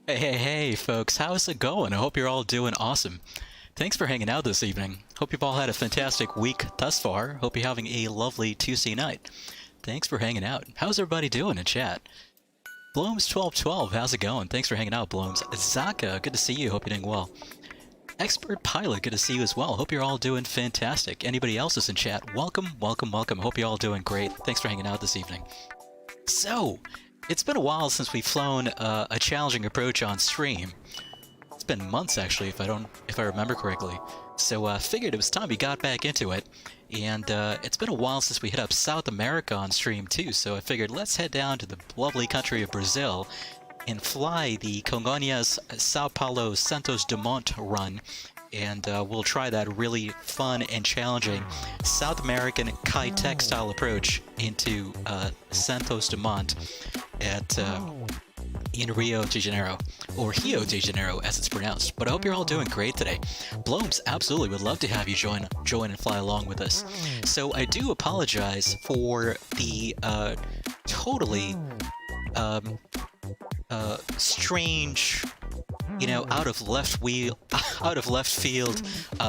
Hey, folks, how's it going? I hope you're all doing awesome. Thanks for hanging out this evening. Hope you've all had a fantastic week thus far. Hope you're having a lovely Tuesday night. Thanks for hanging out. How's everybody doing in chat? Blooms1212, how's it going? Thanks for hanging out, Blooms. Zaka, good to see you. Hope you're doing well. Expert Pilot, good to see you as well. Hope you're all doing fantastic. Anybody else is in chat, welcome. Hope you're all doing great. Thanks for hanging out this evening. So, it's been a while since we've flown a challenging approach on stream. It's been months actually, if I remember correctly. So figured it was time we got back into it. And it's been a while since we hit up South America on stream too. So I figured let's head down to the lovely country of Brazil and fly the Congonhas, São Paulo, Santos, Dumont run. And we'll try that really fun and challenging South American Kai-Tech style approach into Santos Dumont at in Rio de Janeiro, or Rio de Janeiro as it's pronounced. But I hope you're all doing great today. Blooms, absolutely would love to have you join and fly along with us. So I do apologize for the totally strange, you know, out of left field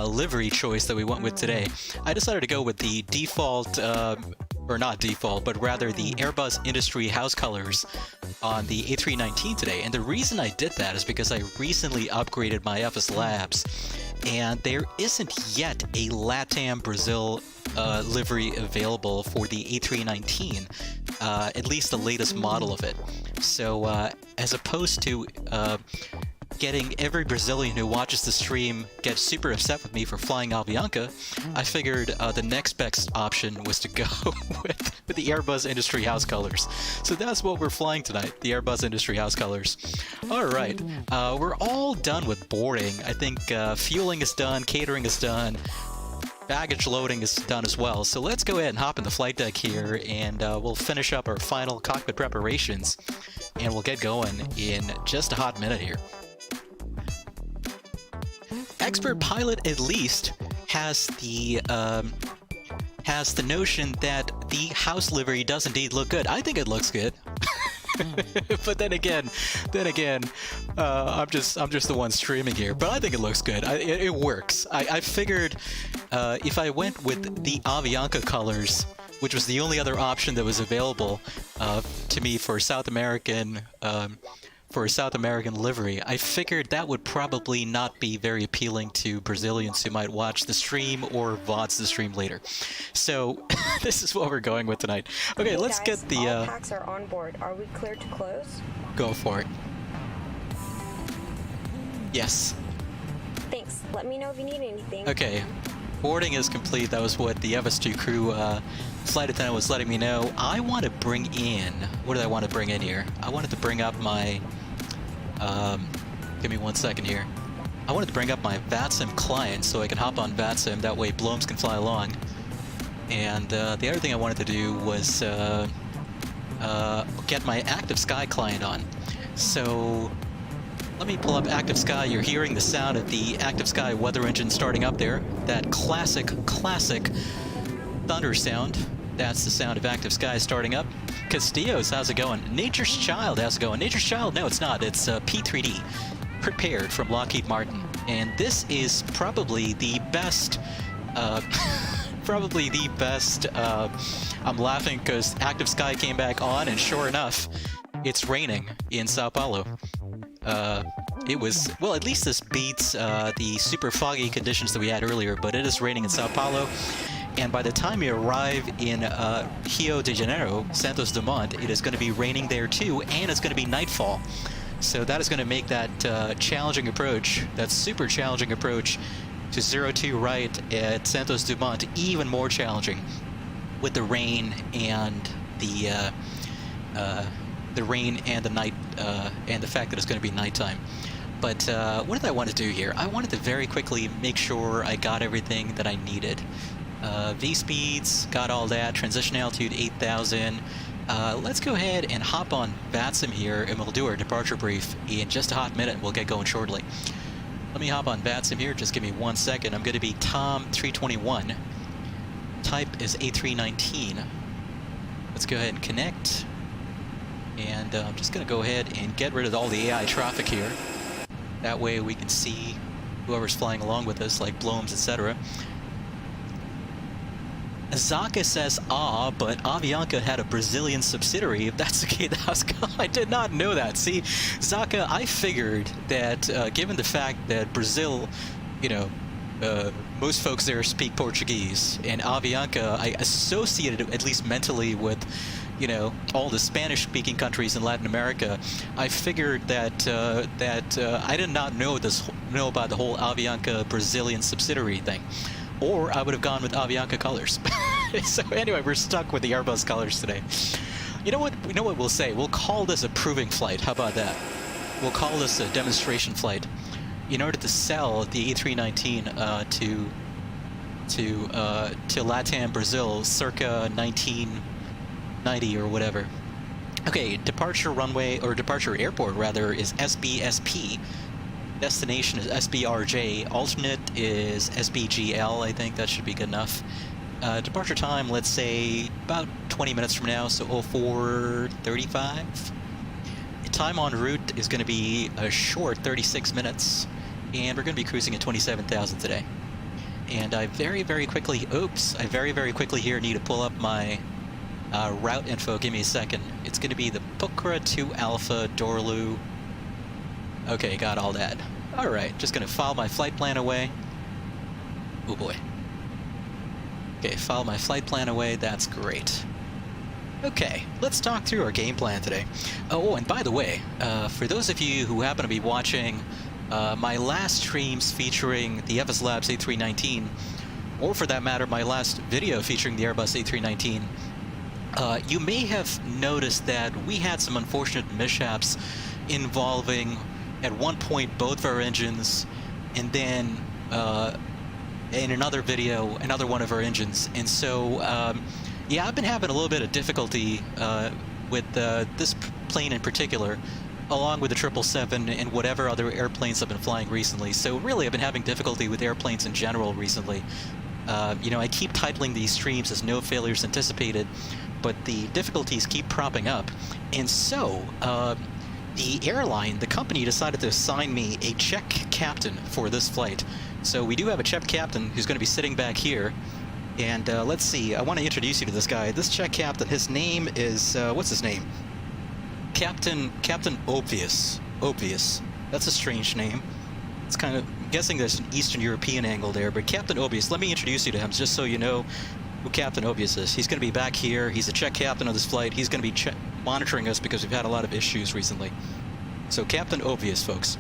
livery choice that we went with today. I decided to go with the default, or not default, but rather the Airbus industry house colors on the A319 today. And the reason I did that is because I recently upgraded my FSLabs, and there isn't yet a LATAM Brazil livery available for the A319, at least the latest model of it. So as opposed to getting every Brazilian who watches the stream get super upset with me for flying Avianca, I figured the next best option was to go with the Airbus Industry House Colors. So that's what we're flying tonight, the Airbus Industry House Colors. Alright, we're all done with boarding. I think fueling is done, catering is done, baggage loading is done as well. So let's go ahead and hop in the flight deck here, and we'll finish up our final cockpit preparations, and we'll get going in just a hot minute here. Expert Pilot at least has the notion that the house livery does indeed look good. I think it looks good. But then again, I'm just the one streaming here. But I think it looks good. It works. I figured if I went with the Avianca colors, which was the only other option that was available to me for South American livery, I figured that would probably not be very appealing to Brazilians who might watch the stream or VODs the stream later. So this is what we're going with tonight. Okay, let's get the all packs are on board. Are we clear to close? Go for it. Yes. Thanks. Let me know if you need anything. Okay. Boarding is complete. That was what the FS2 crew flight attendant was letting me know. I want to bring in... What did I want to bring in here? I wanted to bring up my... give me 1 second here. I wanted to bring up my VATSIM client so I can hop on VATSIM. That way Blooms can fly along. And the other thing I wanted to do was get my Active Sky client on. So... let me pull up Active Sky. You're hearing the sound of the Active Sky weather engine starting up there. That classic thunder sound. That's the sound of Active Sky starting up. Castillos, how's it going? Nature's Child, how's it going? Nature's Child, no it's not. It's P3D, prepared from Lockheed Martin. And this is probably the best, I'm laughing because Active Sky came back on and sure enough, it's raining in Sao Paulo. It was, well, at least this beats the super foggy conditions that we had earlier, but it is raining in Sao Paulo. And by the time you arrive in Rio de Janeiro, Santos Dumont, it is going to be raining there too, and it's going to be nightfall. So that is going to make that challenging approach, that super challenging approach to 02 right at Santos Dumont even more challenging with the rain and the rain and the night and the fact that it's going to be nighttime. But what did I want to do here? I wanted to very quickly make sure I got everything that I needed. V-speeds, got all that, transition altitude 8,000. Let's go ahead and hop on VATSIM here and we'll do our departure brief in just a hot minute and we'll get going shortly. Let me hop on VATSIM here, just give me 1 second. I'm going to be Tom321. Type is A319. Let's go ahead and connect. And I'm just going to go ahead and get rid of all the AI traffic here. That way we can see whoever's flying along with us, like Blooms, etc. Zaka says, but Avianca had a Brazilian subsidiary. If that's the case, I did not know that. See, Zaka, I figured that given the fact that Brazil, you know, most folks there speak Portuguese, and Avianca, I associated it, at least mentally, with, you know, all the Spanish-speaking countries in Latin America. I figured that I did not know about the whole Avianca Brazilian subsidiary thing. Or I would have gone with Avianca colors. So anyway, we're stuck with the Airbus colors today. You know what we'll say? We'll call this a proving flight. How about that? We'll call this a demonstration flight. In order to sell the A319 to LATAM Brazil circa 1990 or whatever. Okay, departure runway, or departure airport rather, is SBSP. Destination is SBRJ. Alternate is SBGL. I think that should be good enough. Departure time, let's say about 20 minutes from now, so 04:35. Time en route is going to be a short 36 minutes, and we're going to be cruising at 27,000 today. And I very quickly here need to pull up my route info. Give me a second. It's going to be the Pukra 2 Alpha DORLU. Okay, got all that. Alright, just gonna file my flight plan away. Oh boy. Okay, file my flight plan away, that's great. Okay, let's talk through our game plan today. Oh, and by the way, for those of you who happen to be watching my last streams featuring the FSLabs A319, or for that matter, my last video featuring the Airbus A319, you may have noticed that we had some unfortunate mishaps involving, at one point, both of our engines, and then in another video, another one of our engines. And so, yeah, I've been having a little bit of difficulty with this plane in particular, along with the 777 and whatever other airplanes I've been flying recently. So really, I've been having difficulty with airplanes in general recently. You know, I keep titling these streams as no failures anticipated, but the difficulties keep propping up. And so, the airline, the company, decided to assign me a check captain for this flight. So we do have a check captain who's going to be sitting back here. And let's see, I want to introduce you to this guy. This check captain, his name is, what's his name? Captain Obvious. Obvious. That's a strange name. It's kind of, I'm guessing there's an Eastern European angle there, but Captain Obvious, let me introduce you to him just so you know who Captain Obvious is. He's going to be back here. He's the check captain of this flight. He's going to be monitoring us because we've had a lot of issues recently. So Captain Obvious, folks.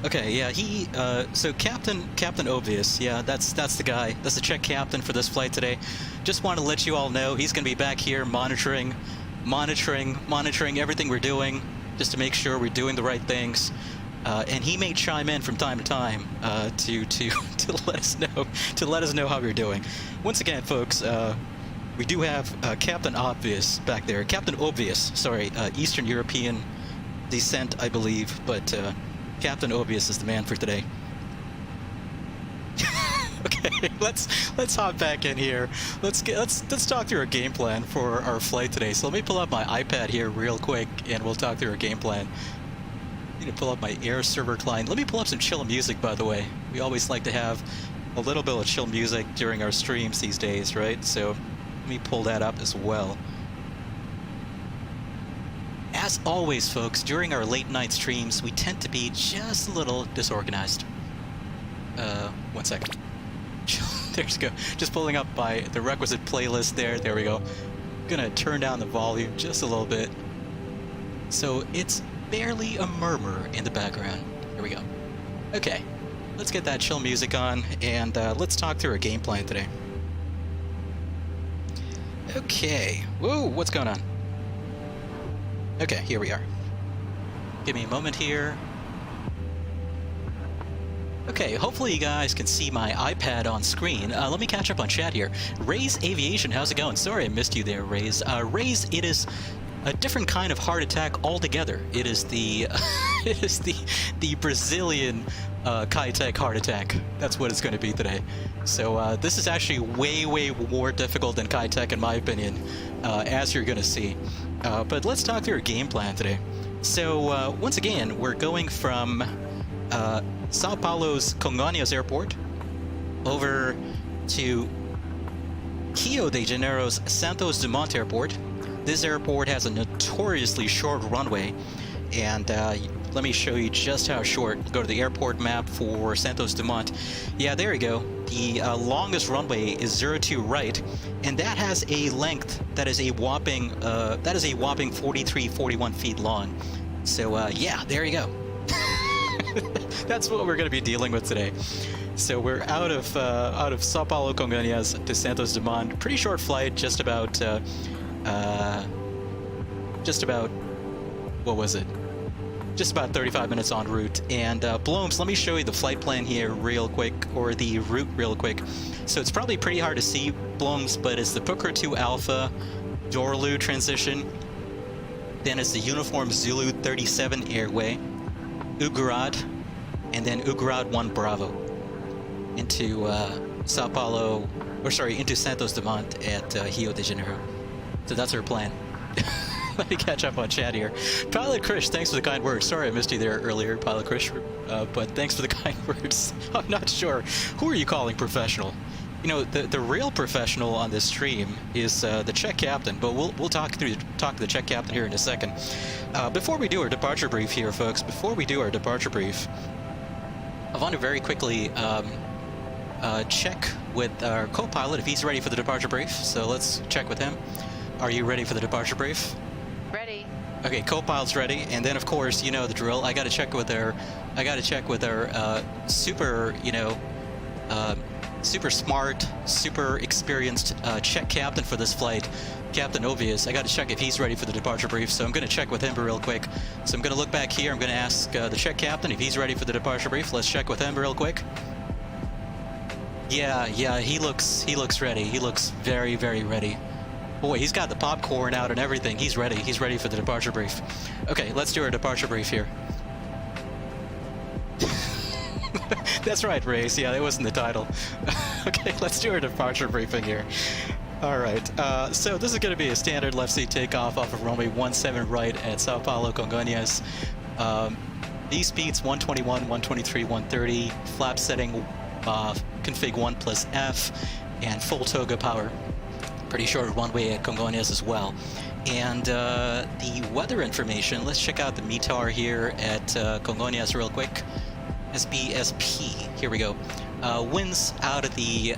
Okay, yeah, so Captain Obvious, yeah, that's the guy. That's the check captain for this flight today. Just want to let you all know he's going to be back here monitoring everything we're doing, just to make sure we're doing the right things. And he may chime in from time to time to let us know how we're doing. Once again, folks, we do have Captain Obvious back there. Captain Obvious, sorry, Eastern European descent, I believe, but Captain Obvious is the man for today. Okay, let's hop back in here. Let's talk through our game plan for our flight today. So let me pull up my iPad here real quick, and we'll talk through our game plan. I need to pull up my air server client. Let me pull up some chill music, by the way. We always like to have a little bit of chill music during our streams these days, right? So let me pull that up as well. As always, folks, during our late night streams, we tend to be just a little disorganized. 1 second. There's go. Just pulling up by the requisite playlist there. There we go. Gonna turn down the volume just a little bit, so it's barely a murmur in the background. Here we go. Okay, let's get that chill music on, and let's talk through our game plan today. Okay. Whoa, what's going on? Okay, here we are. Give me a moment here. Okay, hopefully you guys can see my iPad on screen. Let me catch up on chat here. Ray's Aviation, how's it going? Sorry I missed you there, Ray's. Ray's, it is a different kind of heart attack altogether. It is the it is the Brazilian Kitech heart attack. That's what it's going to be today. So this is actually way more difficult than Kitech in my opinion, as you're going to see. But let's talk through our game plan today. So once again, we're going from Sao Paulo's Congonhas airport over to Rio de Janeiro's Santos Dumont airport. This airport has a notoriously short runway, and let me show you just how short. Go to the airport map for Santos Dumont. Yeah, there you go. The longest runway is 02 right, and that has a length that is a whopping 41 feet long. So yeah, there you go. That's what we're going to be dealing with today. So we're out of São Paulo Congonhas to Santos Dumont. Pretty short flight, just about what was it? Just about 35 minutes en route. And Blooms, let me show you the flight plan here real quick, or the route real quick. So it's probably pretty hard to see, Blooms, but it's the Pucra 2 Alpha DORLU transition. Then it's the Uniform Zulu 37 airway, UGRAD, and then UGRAD 1 Bravo into into Santos Dumont at Rio de Janeiro. So that's our plan. Let me catch up on chat here. Pilot Krish, thanks for the kind words. Sorry I missed you there earlier, Pilot Krish, but thanks for the kind words. I'm not sure. Who are you calling professional? You know, the real professional on this stream is the check captain, but we'll talk to the check captain here in a second. Before we do our departure brief here, folks, I want to very quickly check with our co-pilot if he's ready for the departure brief. So let's check with him. Are you ready for the departure brief? Ready. Okay, co-pilot's ready, and then of course you know the drill. I got to check with our super, super smart, super experienced check captain for this flight, Captain Obvious. I got to check if he's ready for the departure brief, so I'm going to check with him real quick. So I'm going to look back here. I'm going to ask the check captain if he's ready for the departure brief. Let's check with him real quick. Yeah, he looks ready. He looks very ready. Boy, he's got the popcorn out and everything. He's ready. He's ready for the departure brief. Okay, let's do our departure brief here. That's right, Race. Yeah, that wasn't the title. Okay, let's do our departure briefing here. All right, so this is going to be a standard left seat takeoff off of runway 17 right at Sao Paulo Congonhas. These speeds 121, 123, 130, flap setting config 1 plus F, and full toga power. Pretty short runway at Congonhas as well. And the weather information, let's check out the METAR here at Congonhas real quick. SBSP, here we go. Winds out of the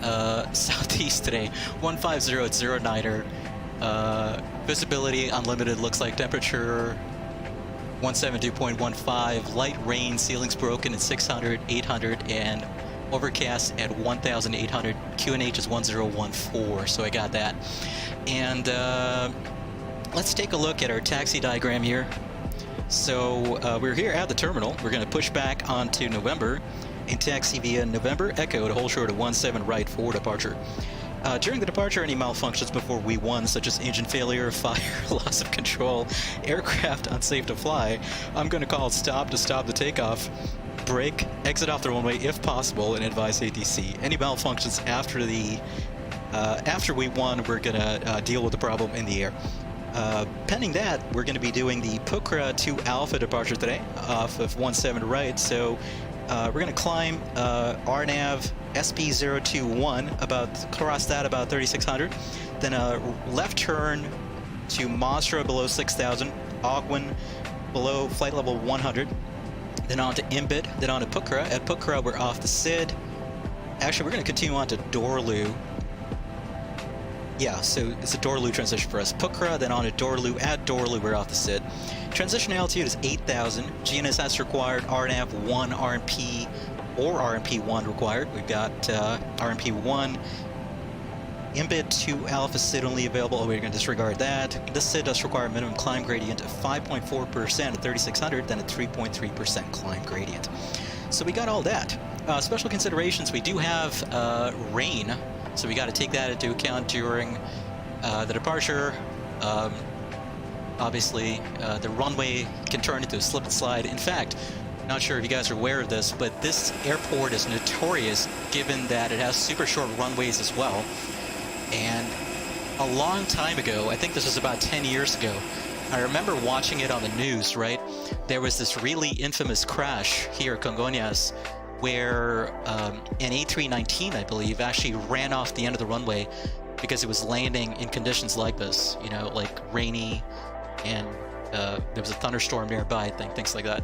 southeast today, 150 at 09er. Visibility unlimited, looks like. Temperature 172.15. Light rain, ceilings broken at 600, 800, and overcast at 1,800. QNH is 1014, so I got that. And let's take a look at our taxi diagram here. So we're here at the terminal. We're going to push back onto November and taxi via November Echo to hold short of 17 right for departure. During the departure, any malfunctions before V1, such as engine failure, fire, loss of control, aircraft unsafe to fly, I'm going to call stop to stop the takeoff, brake, exit off the runway if possible, and advise ATC. Any malfunctions after the after V1, we're going to deal with the problem in the air. Pending that, we're going to be doing the Pucra 2 Alpha departure today off of 17 right. So we're going to climb RNAV SP021, cross that about 3600. Then a left turn to Masra below 6000, Ogwin below flight level 100. Then on to Imbit, then on to Pucra. At Pucra, we're off the SID. Actually, we're going to continue on to DORLU. Yeah, so it's a DORLU transition for us. Pucra, then on to DORLU. At DORLU, we're off the SID. Transition altitude is 8,000. GNSS required, RNAV 1, RNP, or RNP1 required. We've got RNP1. Imbit 2 Alpha SID only available. Oh, we're going to disregard that. This SID does require a minimum climb gradient of 5.4% at 3,600, then a 3.3% climb gradient. So we got all that. Special considerations, we do have rain, so we got to take that into account during the departure. Obviously, the runway can turn into a slip and slide. In fact, not sure if you guys are aware of this, but this airport is notorious given that it has super short runways as well. And a long time ago, I think this was about 10 years ago, I remember watching it on the news, right? There was this really infamous crash here at Congonhas where an A319, I believe, actually ran off the end of the runway because it was landing in conditions like this, you know, like rainy, and there was a thunderstorm nearby, I think, things like that.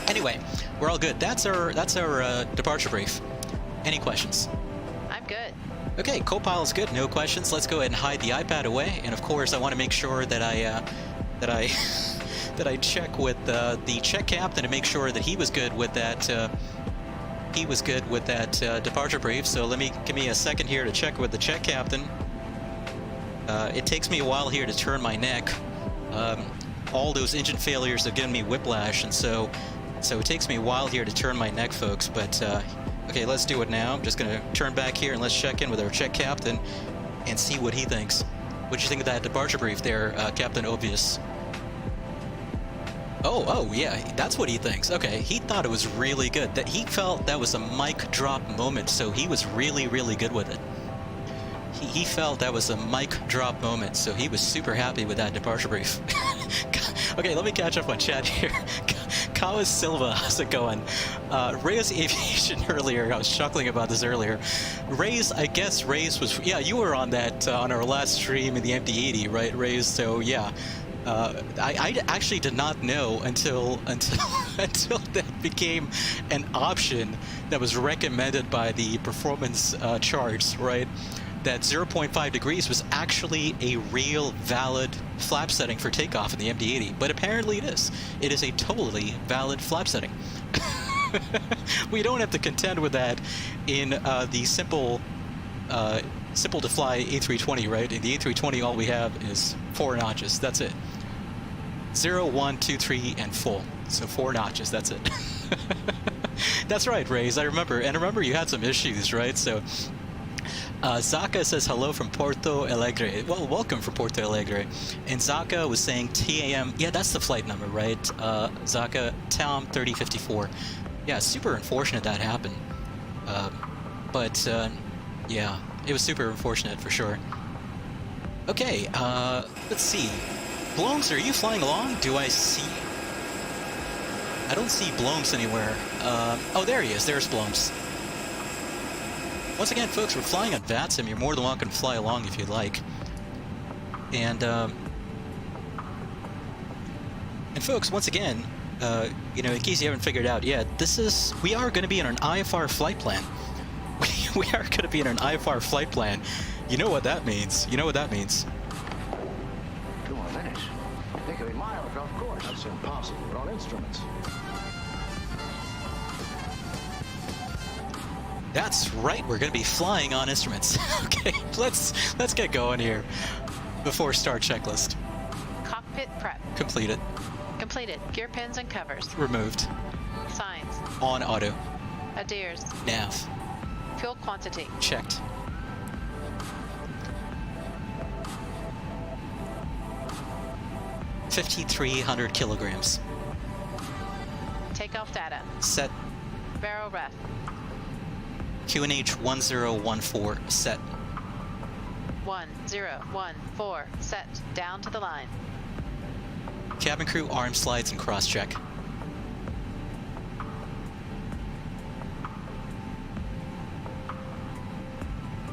Anyway, we're all good. That's our departure brief. Any questions? I'm good. Okay, co-pilot's good. No questions. Let's go ahead and hide the iPad away. And of course, I want to make sure that I that I check with the check captain to make sure that he was good with that. Departure brief. So give me a second here to check with the check captain. It takes me a while here to turn my neck. All those engine failures have given me whiplash, and so it takes me a while here to turn my neck, folks. But okay, let's do it now. I'm just gonna turn back here and let's check in with our check captain and see what he thinks. What do you think of that departure brief there, Captain Obvious? Oh, yeah, that's what he thinks. Okay, he thought it was really good. That he felt that was a mic drop moment, so he was really, really good with it. He felt that was a mic drop moment, so he was super happy with that departure brief. Okay, let me catch up on chat here. Kawas Silva, how's it going? Reyes Aviation earlier, I was chuckling about this earlier. Reyes, I guess Reyes was, yeah, you were on that, on our last stream in the MD-80, right, Reyes? So, yeah. I actually did not know until that became an option that was recommended by the performance charts, right? That 0.5 degrees was actually a real valid flap setting for takeoff in the MD-80, but apparently it is. It is a totally valid flap setting. We don't have to contend with that in the simple to fly A320, right? In the A320, all we have is 4 notches. That's it. 0, 1, 2, 3, and full. So 4 notches. That's it. That's right, Reyes. I remember. And remember, you had some issues, right? So. Zaka says hello from Porto Alegre. Well, welcome from Porto Alegre. And Zaka was saying TAM. Yeah, that's the flight number, right? Zaka, TAM 3054. Yeah, super unfortunate that happened. But yeah, it was super unfortunate for sure. Okay, let's see. Blooms, are you flying along? Do I see... I don't see Blooms anywhere. Oh, there he is. There's Blooms. Once again, folks, we're flying on VATSIM. You're more than welcome to fly along if you'd like. And folks, once again, you know, in case you haven't figured out yet, we are going to be in an IFR flight plan. We are going to be in an IFR flight plan. You know what that means. You know what that means. 2 more minutes. They could be miles off course. That's impossible. We're on instruments. That's right, we're going to be flying on instruments. Okay, let's get going here before start checklist. Cockpit prep. Completed. Completed. Gear pins and covers. Removed. Signs. On auto. Adheres. Nav. Fuel quantity. Checked. $5,300 kilograms. Takeoff data. Set. Barrel ref. QNH 1014 set. 1014 set. Down to the line. Cabin crew arm slides and cross check.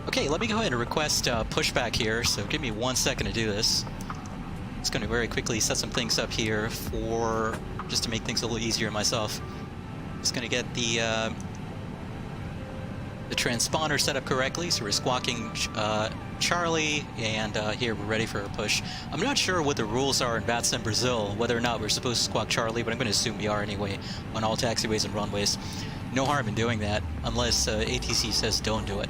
Okay, let me go ahead and request pushback here, so give me 1 second to do this. Just going to very quickly set some things up here just to make things a little easier on myself. Just going to get the transponder set up correctly, so we're squawking Charlie, and here we're ready for a push. I'm not sure what the rules are in VATSIM Brazil, whether or not we're supposed to squawk Charlie, but I'm going to assume we are anyway on all taxiways and runways. No harm in doing that, unless ATC says don't do it.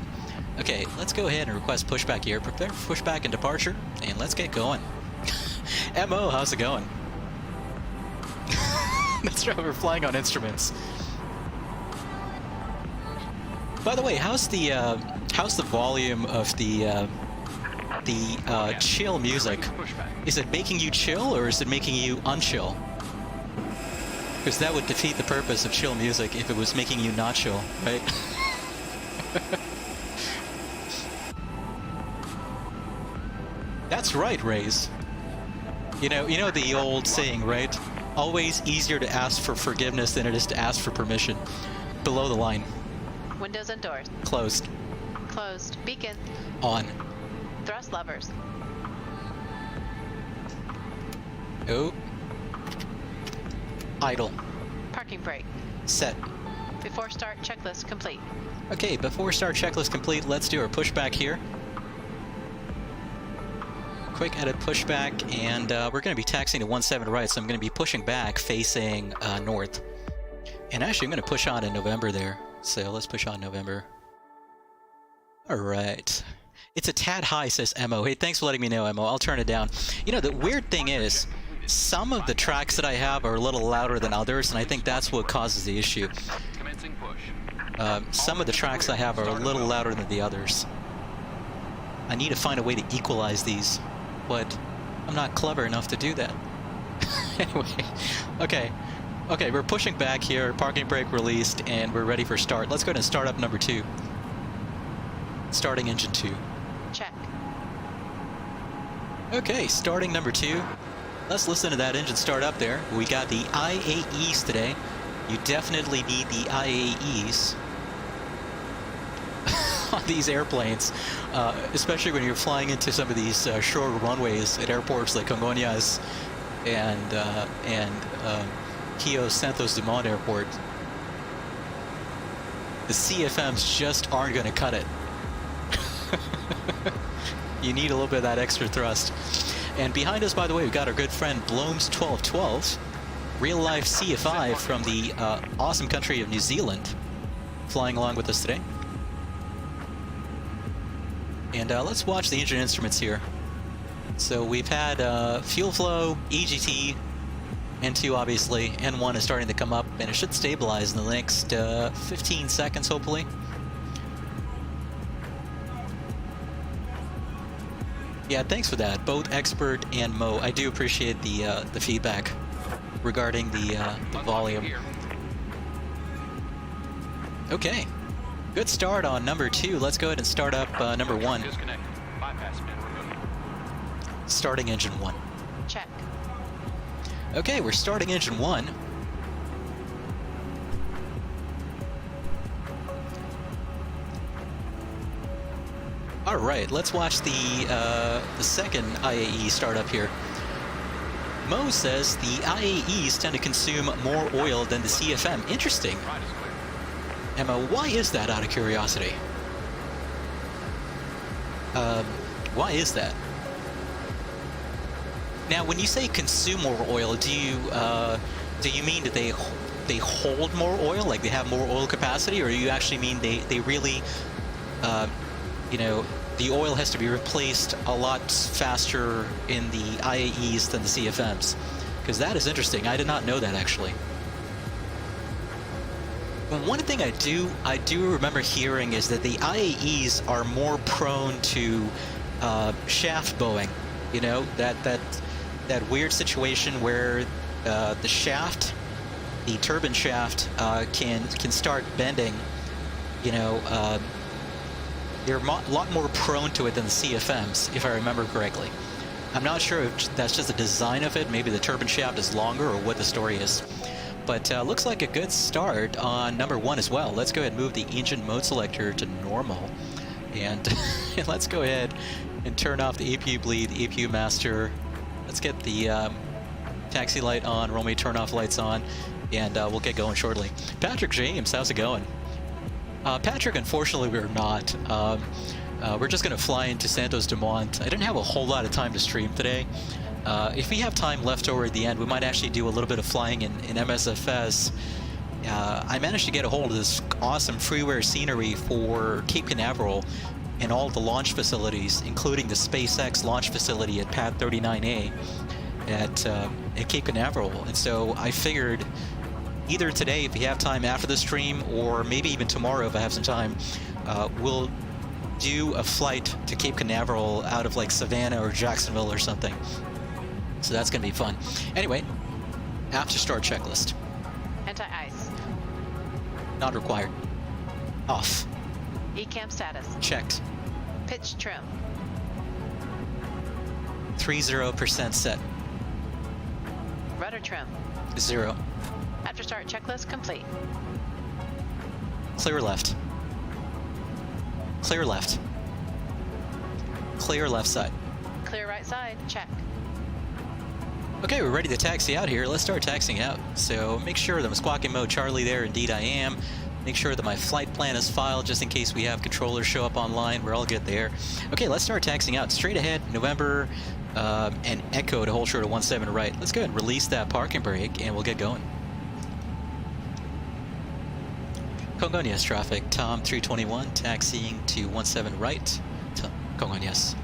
Okay, let's go ahead and request pushback here. Prepare for pushback and departure, and let's get going. MO, how's it going? That's right, we're flying on instruments. By the way, how's the volume of the chill music? Is it making you chill or is it making you unchill? Because that would defeat the purpose of chill music if it was making you not chill, right? That's right, Rays. You know the old saying, right? Always easier to ask for forgiveness than it is to ask for permission. Below the line. Windows and doors. Closed. Closed. Beacon. On. Thrust levers. Oh. Idle. Parking brake. Set. Before start, checklist complete. Okay, before start checklist complete, let's do our pushback here. Quick edit pushback, and we're going to be taxiing to 17 right, so I'm going to be pushing back facing north. And actually, I'm going to push on in November there. So let's push on November. Alright. It's a tad high, says Mo. Hey, thanks for letting me know, Mo. I'll turn it down. You know, the weird thing is, some of the tracks that I have are a little louder than others, and I think that's what causes the issue. Some of the tracks I have are a little louder than the others. I need to find a way to equalize these, but I'm not clever enough to do that. Anyway, okay. Okay, we're pushing back here, parking brake released, and we're ready for start. Let's go ahead and start up number 2. Starting engine 2. Check. Okay, starting number 2. Let's listen to that engine start up there. We got the IAEs today. You definitely need the IAEs on these airplanes, especially when you're flying into some of these short runways at airports like Congonhas and Santos Dumont Airport. The CFMs just aren't going to cut it. You need a little bit of that extra thrust. And behind us, by the way, we've got our good friend Bloom's 1212, real-life CFI from the awesome country of New Zealand, flying along with us today. And let's watch the engine instruments here. So we've had fuel flow, EGT, N2 obviously, N1 is starting to come up, and it should stabilize in the next 15 seconds, hopefully. Yeah, thanks for that, both Expert and Mo. I do appreciate the feedback regarding the volume. Okay, good start on number 2. Let's go ahead and start up number 1. Starting engine 1. Check. Okay, we're starting engine 1. All right, let's watch the second IAE start up here. Mo says the IAEs tend to consume more oil than the CFM. Interesting. Emma, why is that, out of curiosity? Why is that? Now, when you say consume more oil, do you mean that they hold more oil, like they have more oil capacity, or do you actually mean they really, you know, the oil has to be replaced a lot faster in the IAEs than the CFMs? Because that is interesting. I did not know that, actually. One thing I do remember hearing is that the IAEs are more prone to shaft bowing. You know, that weird situation where the shaft, the turbine shaft, can start bending. You know, they're a lot more prone to it than the CFMs, if I remember correctly. I'm not sure if that's just the design of it. Maybe the turbine shaft is longer, or what the story is. But looks like a good start on number 1 as well. Let's go ahead and move the engine mode selector to normal, and let's go ahead and turn off the APU bleed, the APU master. Let's get the taxi light on, runway turn off lights on, and we'll get going shortly. Patrick James, how's it going? Patrick, unfortunately, we're not. We're just going to fly into Santos Dumont. I didn't have a whole lot of time to stream today. If we have time left over at the end, we might actually do a little bit of flying in MSFS. I managed to get a hold of this awesome freeware scenery for Cape Canaveral and all the launch facilities, including the SpaceX launch facility at Pad 39A at Cape Canaveral. And so I figured either today if you have time after the stream, or maybe even tomorrow if I have some time, we'll do a flight to Cape Canaveral out of like Savannah or Jacksonville or something. So that's gonna be fun. Anyway, after start checklist. Anti-ice. Not required. Off. ECAM status. Checked. Pitch trim. 30% set. Rudder trim. 0. After start checklist complete. Clear left. Clear left. Clear left side. Clear right side. Check. Okay, we're ready to taxi out here. Let's start taxiing out. So make sure that I'm squawking mode Charlie there. Indeed I am. Make sure that my flight plan is filed just in case we have controllers show up online. We're all good there. Okay, let's start taxiing out. Straight ahead, November, and Echo to hold short of 17 right. Let's go ahead and release that parking brake and we'll get going. Congonhas traffic, Tom 321, taxiing to 17 right. Congonhas.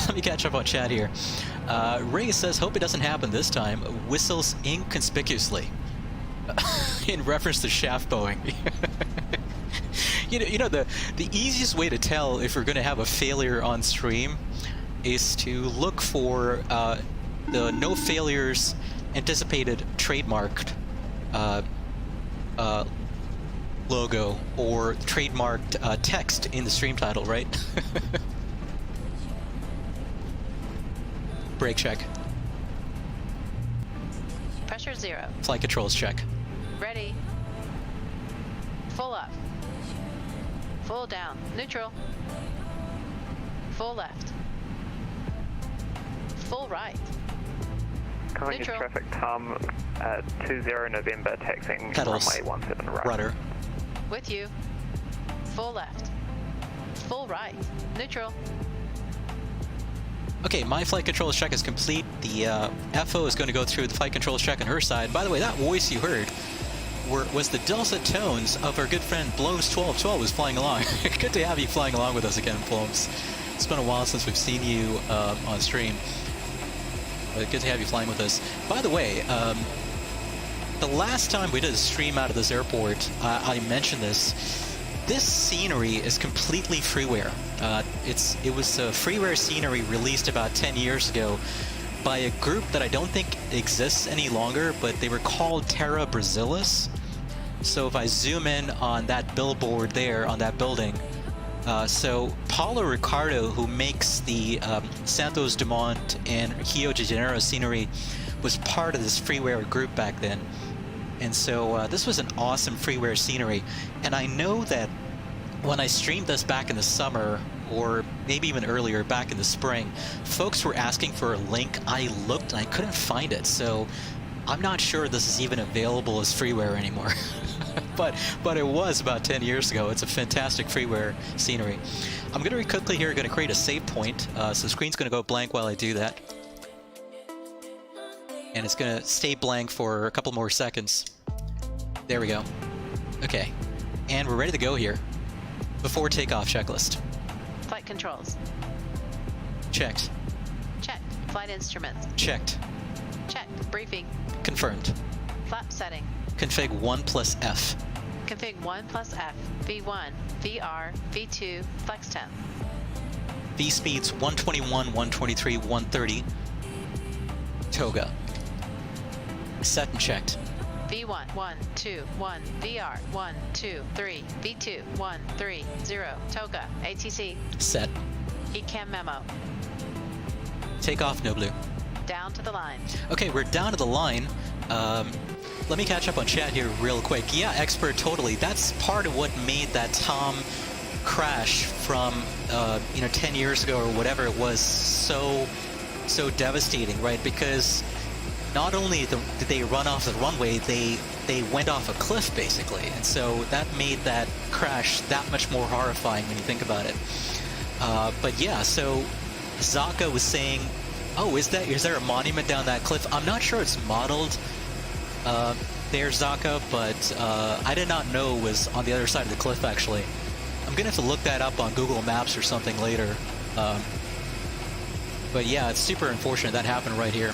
Let me catch up on chat here. Ray says, hope it doesn't happen this time. Whistles inconspicuously. In reference to shaft bowing. you know the easiest way to tell if we're going to have a failure on stream is to look for the no failures anticipated trademarked logo or trademarked text in the stream title, right? Brake check. Pressure 0. Flight controls check. Ready. Full up. Full down. Neutral. Full left. Full right. Congonhas Neutral. traffic, Tom, 20 November, taxiing Pedals. runway 17 right. Rudder. With you. Full left. Full right. Neutral. Okay, my flight controls check is complete. The FO is going to go through the flight controls check on her side. By the way, that voice you heard was the dulcet tones of our good friend Blows1212 who's flying along. Good to have you flying along with us again, Blows. It's been a while since we've seen you on stream. But good to have you flying with us. By the way, the last time we did a stream out of this airport, I mentioned this. This scenery is completely freeware. It was a freeware scenery released about 10 years ago by a group that I don't think exists any longer, but they were called TerraBrasilis. So if I zoom in on that billboard there, on that building, so Paulo Ricardo, who makes the Santos, Dumont, and Rio de Janeiro scenery, was part of this freeware group back then. And so this was an awesome freeware scenery. And I know that when I streamed this back in the summer, or maybe even earlier, back in the spring, folks were asking for a link. I looked and I couldn't find it. So I'm not sure this is even available as freeware anymore. but it was about 10 years ago. It's a fantastic freeware scenery. I'm going to quickly here, going to create a save point. So the screen's going to go blank while I do that. And it's going to stay blank for a couple more seconds. There we go. Okay. And we're ready to go here. Before takeoff checklist. Flight controls. Checked. Check. Flight instruments. Checked. Check. Briefing. Confirmed. Flap setting. Config 1 plus F. Config 1 plus F. V1. VR. V2. Flex temp. V speeds 121, 123, 130. Toga. Set and checked. V1, 1, 2, 1, VR, 1, 2, 3, V2, 1, 3, 0, Toga, ATC, Set. ECAM memo, Takeoff, no blue. down to the line. Okay, we're down to the line. Let me catch up on chat here real quick. Yeah, expert, totally. That's part of what made that Tom crash from 10 years ago or whatever it was so devastating, right? Because not only did they run off the runway, they went off a cliff basically, and so that made that crash that much more horrifying when you think about it. But yeah, so Zaka was saying, oh, is there a monument down that cliff? I'm not sure it's modeled there, Zaka, but I did not know it was on the other side of the cliff actually. I'm gonna have to look that up on Google Maps or something later. But yeah, it's super unfortunate that happened right here.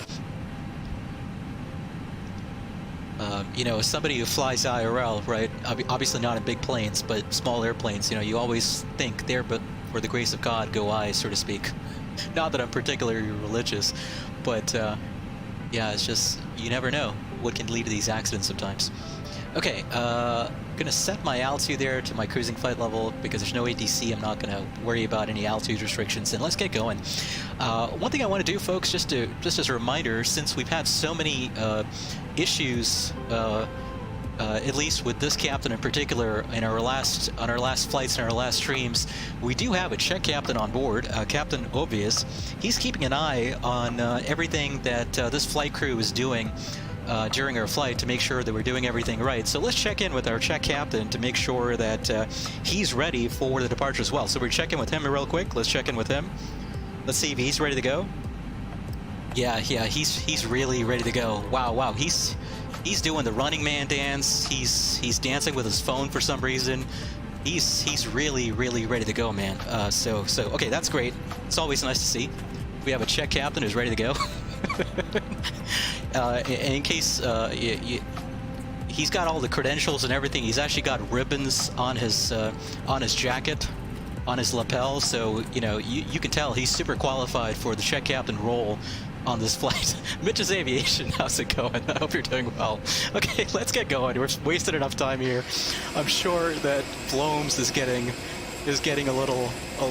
You know, as somebody who flies IRL, right? Obviously not in big planes, but small airplanes. You know, you always think there, but for the grace of God, go I, so to speak. Not that I'm particularly religious, but yeah, it's just you never know what can lead to these accidents sometimes. Okay, gonna set my altitude there to my cruising flight level because there's no ATC. I'm not gonna worry about any altitude restrictions, and let's get going. One thing I want to do, folks, just as a reminder, since we've had so many issues, at least with this captain in particular, on our last flights and our last streams, we do have a check captain on board, Captain Obvious. He's keeping an eye on everything that this flight crew is doing during our flight to make sure that we're doing everything right. So let's check in with our check captain to make sure that he's ready for the departure as well. So we're checking with him real quick. Let's check in with him. Let's see if he's ready to go. Yeah, he's really ready to go. Wow, he's doing the Running Man dance. He's dancing with his phone for some reason. He's really ready to go, man. So okay, that's great. It's always nice to see. We have a check captain who's ready to go. In case he's got all the credentials and everything. He's actually got ribbons on his jacket, on his lapel. So you know you can tell he's super qualified for the check captain role on this flight. Mitch's Aviation, how's it going? I hope you're doing well. Okay, let's get going. We're wasting enough time here. I'm sure that Blomes is getting a little a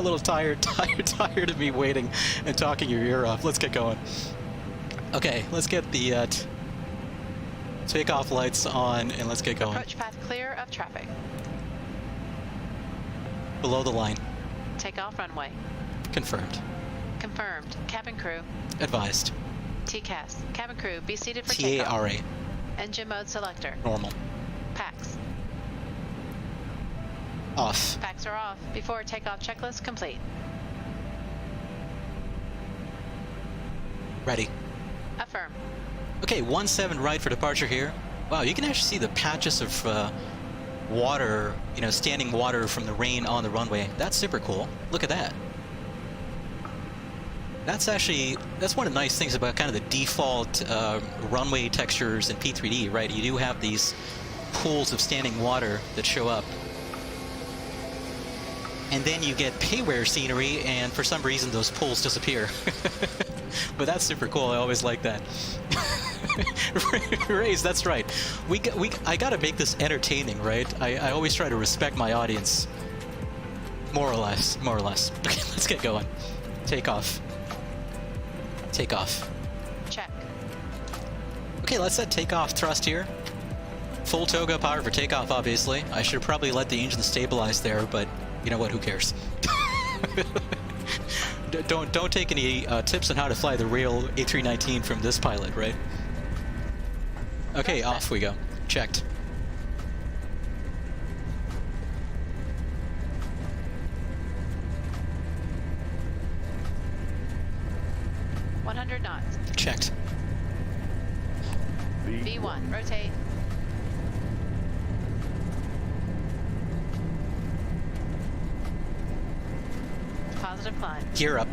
little tired of me waiting and talking your ear off. Let's get going. Okay, let's get the takeoff lights on and let's get going. Approach path clear of traffic. Below the line. Takeoff runway. Confirmed. Confirmed. Cabin crew. Advised. TCAS. Cabin crew, be seated for takeoff. TARA. Engine mode selector. Normal. Packs. Off. Packs are off. Before takeoff checklist complete. Ready. Affirm. Okay, 17 right for departure here. Wow, you can actually see the patches of water, you know, standing water from the rain on the runway. That's super cool. Look at that. That's one of the nice things about kind of the default runway textures in P3D, right? You do have these pools of standing water that show up. And then you get payware scenery, and for some reason those pools disappear. But that's super cool. I always like that. Raise, that's right. I gotta make this entertaining, right? I always try to respect my audience. More or less. Okay, let's get going. Takeoff. Takeoff. Check. Okay, let's set takeoff thrust here. Full toga power for takeoff, obviously. I should probably let the engine stabilize there, but you know what? Who cares? Don't take any tips on how to fly the real A319 from this pilot, right? Okay, off we go. Checked. knots. Checked. V1, rotate. Positive climb. Gear up.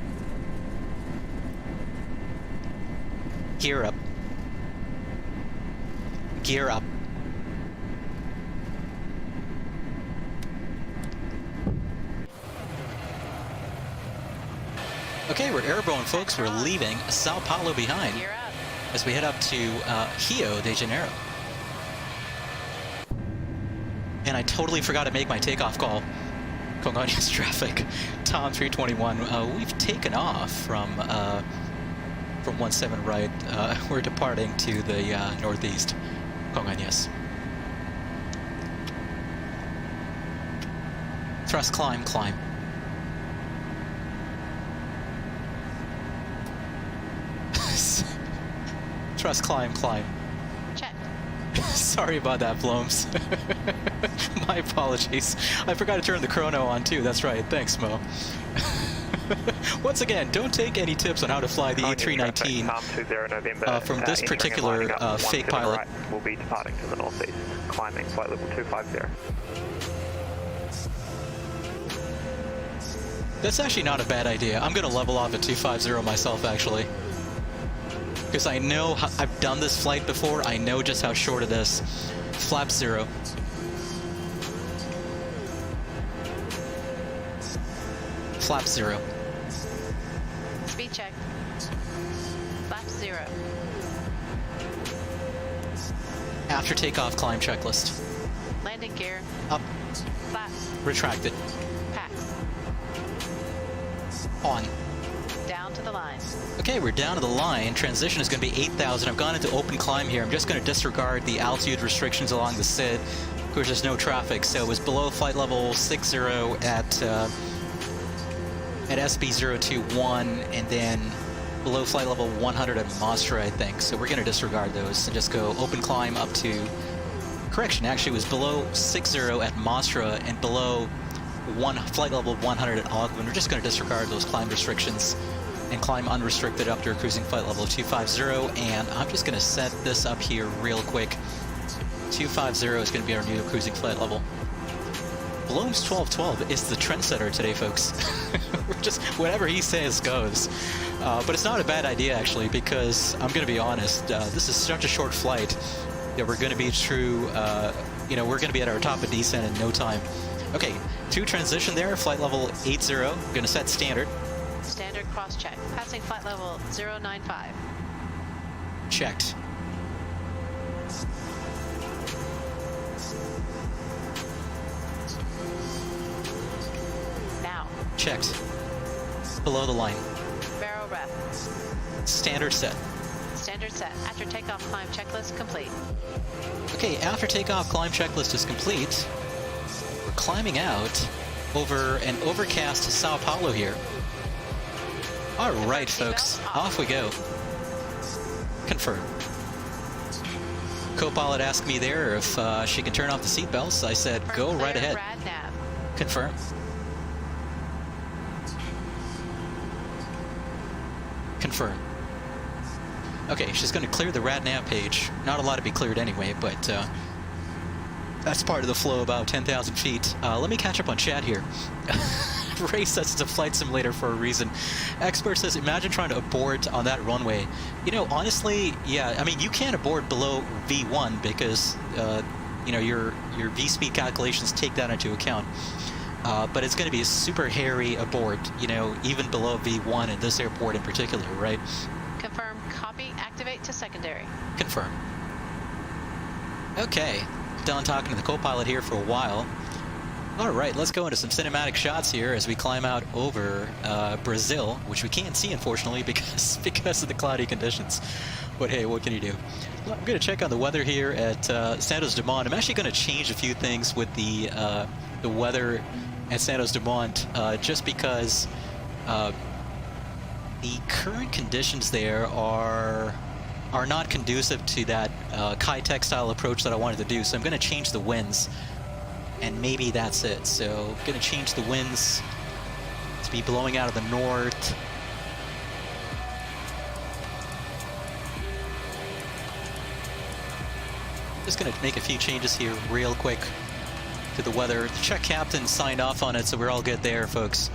Gear up. Gear up. Okay, we're airborne, folks. We're leaving São Paulo behind Gear up. as we head up to Rio de Janeiro. And I totally forgot to make my takeoff call. Congonhas traffic, Tom 321. We've taken off from 17 right. We're departing to the northeast, Congonhas. Thrust climb, climb. Thrust climb, climb. Check. Sorry about that, Blomes. My apologies. I forgot to turn the chrono on too. That's right. Thanks, Mo. Once again, don't take any tips on how to fly the A319 from this particular fake pilot. Right, we'll be departing to the northeast, climbing flight level 250. That's actually not a bad idea. I'm going to level off at 250 myself, actually. because I know I've done this flight before. I know just how short it is. Flap 0. Flap 0. Speed check. Flap 0. After takeoff, climb checklist. Landing gear. Up. Flaps. Retracted. Pass. On. Down to the line. Okay, we're down to the line. Transition is going to be 8,000. I've gone into open climb here. I'm just going to disregard the altitude restrictions along the SID. Of course, there's no traffic, so it was below flight level 60 at SB021, and then below flight level 100 at Mastra, I think. So we're going to disregard those and just go open climb up to... Correction, actually it was below 60 at Mastra and below flight level 100 at Ogden. We're just going to disregard those climb restrictions and climb unrestricted up to a cruising flight level 250, and I'm just going to set this up here real quick. 250 is going to be our new cruising flight level. Bloom's 1212 is the trendsetter today, folks. We're just, whatever he says goes. But it's not a bad idea, actually, because I'm going to be honest, this is such a short flight that we're going to be through, you know, we're going to be at our top of descent in no time. Okay, to transition there, flight level 80, going to set standard. Standard cross check. Passing flight level 095. Checked. Now. Checked. Below the line. Barrel rep. Standard set. Standard set. After takeoff, climb checklist complete. Okay, after takeoff, climb checklist is complete. We're climbing out over an overcast São Paulo here. All right, folks, off we go. Confirm. Co-pilot asked me there if she can turn off the seatbelts. I said, go right ahead. Rad nav. Confirm. Confirm. Okay, she's going to clear the rad nav page. Not a lot to be cleared anyway, but that's part of the flow, about 10,000 feet. Let me catch up on chat here. Ray says it's a flight simulator for a reason. Expert says, imagine trying to abort on that runway. You know, honestly, yeah, I mean, you can't abort below V1 because, you know, your V-speed calculations take that into account. But it's going to be a super hairy abort, you know, even below V1 in this airport in particular, right? Confirm. Copy. Activate to secondary. Confirm. Okay, done talking to the co-pilot here for a while. All right, let's go into some cinematic shots here as we climb out over Brazil, which we can't see, unfortunately, because of the cloudy conditions. But hey, what can you do? Well, I'm going to check on the weather here at Santos Dumont. I'm actually going to change a few things with the weather at Santos Dumont, just because the current conditions there are not conducive to that Kai-Tech style approach that I wanted to do. So I'm going to change the winds. And maybe that's it. So I'm going to change the winds to be blowing out of the north. Just going to make a few changes here real quick to the weather. The check captain signed off on it, so we're all good there, folks.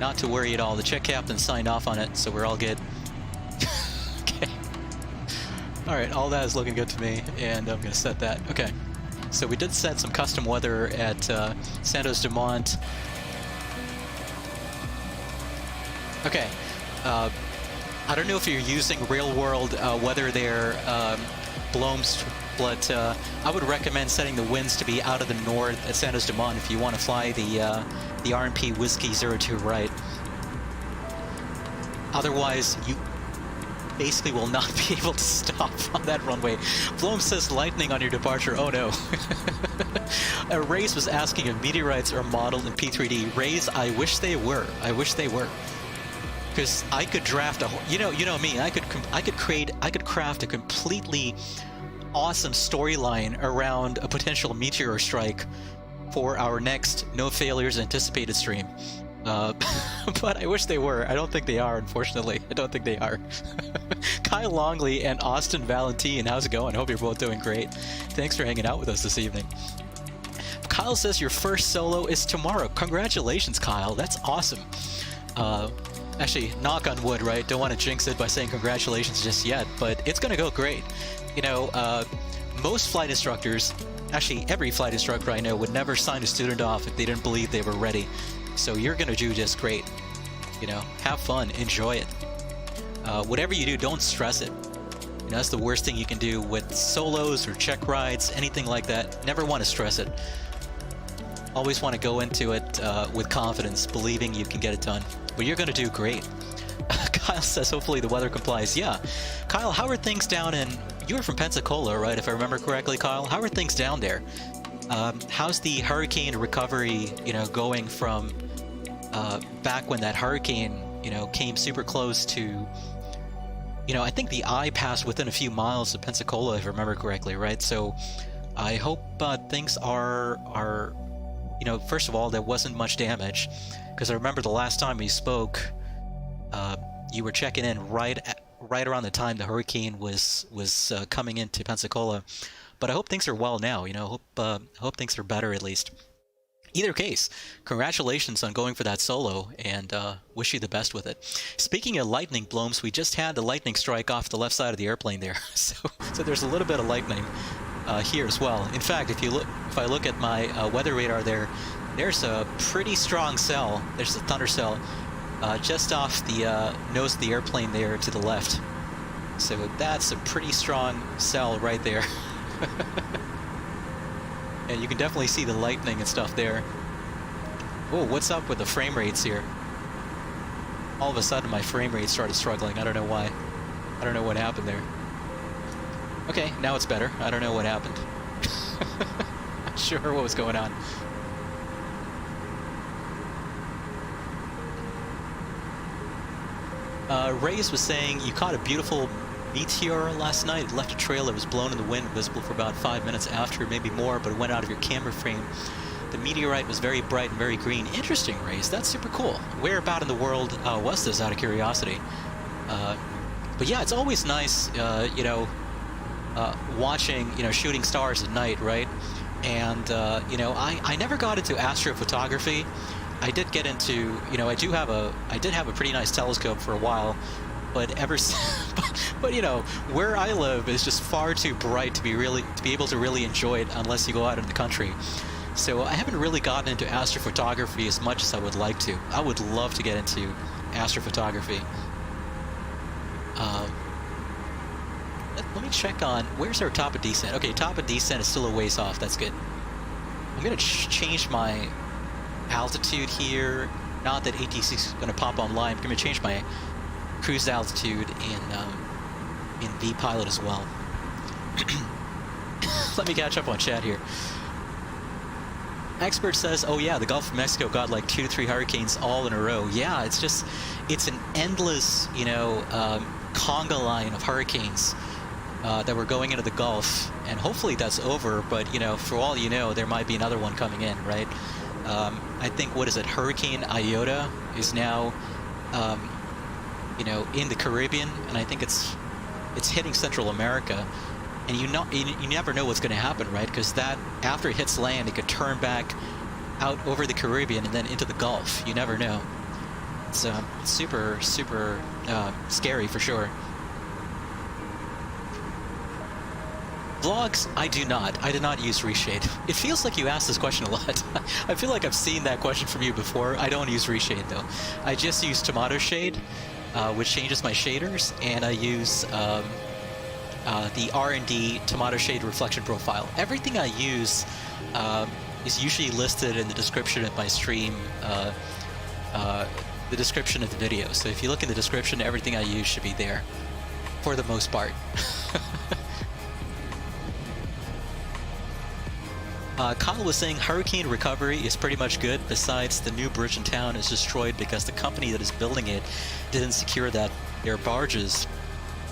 Not to worry at all. The check captain signed off on it, so we're all good. Okay. All right, all that is looking good to me, and I'm going to set that. Okay. So we did set some custom weather at Santos Dumont. Okay, I don't know if you're using real-world weather there, Bloms, but I would recommend setting the winds to be out of the north at Santos Dumont if you want to fly the RNP Whiskey 02 right. Otherwise, you basically will not be able to stop on that runway. Blom says lightning on your departure. Oh no. Ray's was asking if meteorites are modeled in P3D. Ray's, I wish they were. I wish they were. Because I could draft a, you know me. I could craft a completely awesome storyline around a potential meteor strike for our next No Failures Anticipated stream. But I wish they were. I don't think they are, unfortunately. I don't think they are. Kyle Longley and Austin Valentine, how's it going? Hope you're both doing great. Thanks for hanging out with us this evening. Kyle says your first solo is tomorrow. Congratulations, Kyle. That's awesome. Actually, knock on wood, right? Don't want to jinx it by saying congratulations just yet, but it's going to go great. You know, most flight instructors, actually every flight instructor I know, would never sign a student off if they didn't believe they were ready. So you're going to do just great. You know, have fun, enjoy it. Whatever you do, don't stress it. You know, that's the worst thing you can do with solos or check rides, anything like that. Never want to stress it. Always want to go into it with confidence, believing you can get it done. But you're going to do great. Kyle says, hopefully the weather complies. Yeah. Kyle, how are things down in... You were from Pensacola, right, if I remember correctly, Kyle? How are things down there? How's the hurricane recovery, you know, going from back when that hurricane, you know, came super close to... You know, I think the eye passed within a few miles of Pensacola, if I remember correctly, right? So I hope things are... You know, first of all, there wasn't much damage, because I remember the last time we spoke, you were checking in right around the time the hurricane was coming into Pensacola. But I hope things are well now. You know, hope things are better at least. Either case, congratulations on going for that solo, and wish you the best with it. Speaking of lightning blooms, we just had the lightning strike off the left side of the airplane there, so there's a little bit of lightning here as well. In fact, if I look at my weather radar there's a pretty strong cell. There's a thunder cell just off the nose of the airplane there to the left. So that's a pretty strong cell right there. And you can definitely see the lightning and stuff there. Whoa, what's up with the frame rates here? All of a sudden my frame rate started struggling. I don't know why. I don't know what happened there. Okay, now it's better. I don't know what happened. Not sure what was going on. Reyes was saying you caught a beautiful meteor last night. It left a trail that was blown in the wind, visible for about 5 minutes after, maybe more, but it went out of your camera frame. The meteorite was very bright and very green. Interesting, Reyes. That's super cool. Where about in the world was this, out of curiosity? But yeah, it's always nice, you know, watching, you know, shooting stars at night, right? And, you know, I never got into astrophotography. I did get into, you know, I did have a pretty nice telescope for a while, but but you know, where I live is just far too bright to be able to really enjoy it unless you go out in the country. So I haven't really gotten into astrophotography as much as I would like to. I would love to get into astrophotography. Let me check on, where's our top of descent? Okay, top of descent is still a ways off. That's good. I'm going to change my altitude here. Not that ATC is going to pop online. I'm going to change my cruise altitude in vPilot as well. Let me catch up on chat here. Expert says, oh yeah, the Gulf of Mexico got like 2 to 3 hurricanes all in a row. Yeah, it's an endless, you know, conga line of hurricanes that were going into the Gulf, and hopefully that's over, but you know, for all you know, there might be another one coming in, right? I think, what is it, Hurricane Iota is now, you know, in the Caribbean, and I think it's hitting Central America, and you never know what's going to happen, right? Because that, after it hits land, it could turn back out over the Caribbean and then into the Gulf. You never know. It's super scary for sure. Vlogs, I do not use reshade. It feels like you asked this question a lot. I feel like I've seen that question from you before. I don't use reshade though. I just use Tomatoshade, which changes my shaders, and I use the R&D Tomatoshade reflection profile. Everything I use is usually listed in the description of my stream, the description of the video. So if you look in the description, everything I use should be there, for the most part. Kyle was saying hurricane recovery is pretty much good. Besides, the new bridge in town is destroyed because the company that is building it didn't secure their barges.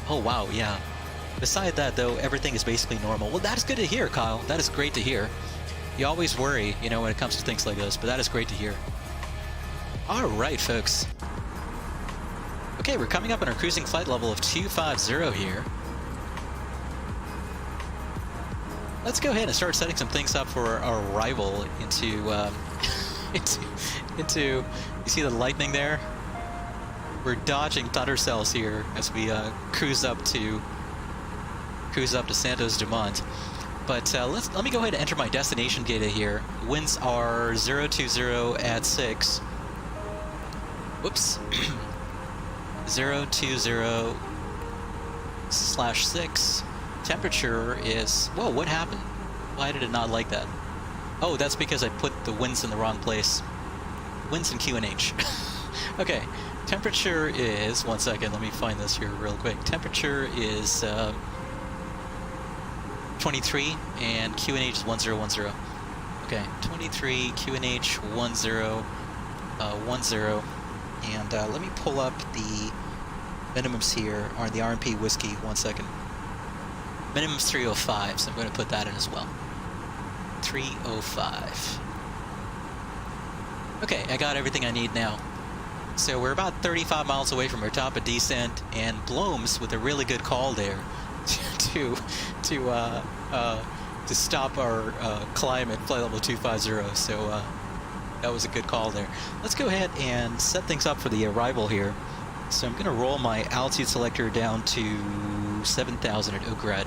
Oh wow, yeah. Beside that though, everything is basically normal. Well, that is good to hear, Kyle. That is great to hear. You always worry, you know, when it comes to things like this, but that is great to hear. Alright, folks. Okay, we're coming up on our cruising flight level of 250 here. Let's go ahead and start setting some things up for our arrival into, you see the lightning there? We're dodging thunder cells here as we cruise up to Santos Dumont. But let me go ahead and enter my destination data here. Winds are 020 at 6. Whoops. 020/6. Temperature is... Whoa, what happened? Why did it not like that? Oh, that's because I put the winds in the wrong place. Winds in QNH. Okay, temperature is... One second, let me find this here real quick. Temperature is 23, and QNH is 1010. Okay, 23, QNH 1010. And let me pull up the minimums here on the RNP whiskey. 1 second. Minimum's 305, so I'm going to put that in as well. 305. Okay, I got everything I need now. So we're about 35 miles away from our top of descent, and Blooms with a really good call there to stop our climb at flight level 250. So that was a good call there. Let's go ahead and set things up for the arrival here. So I'm going to roll my altitude selector down to 7,000 at UGRAD.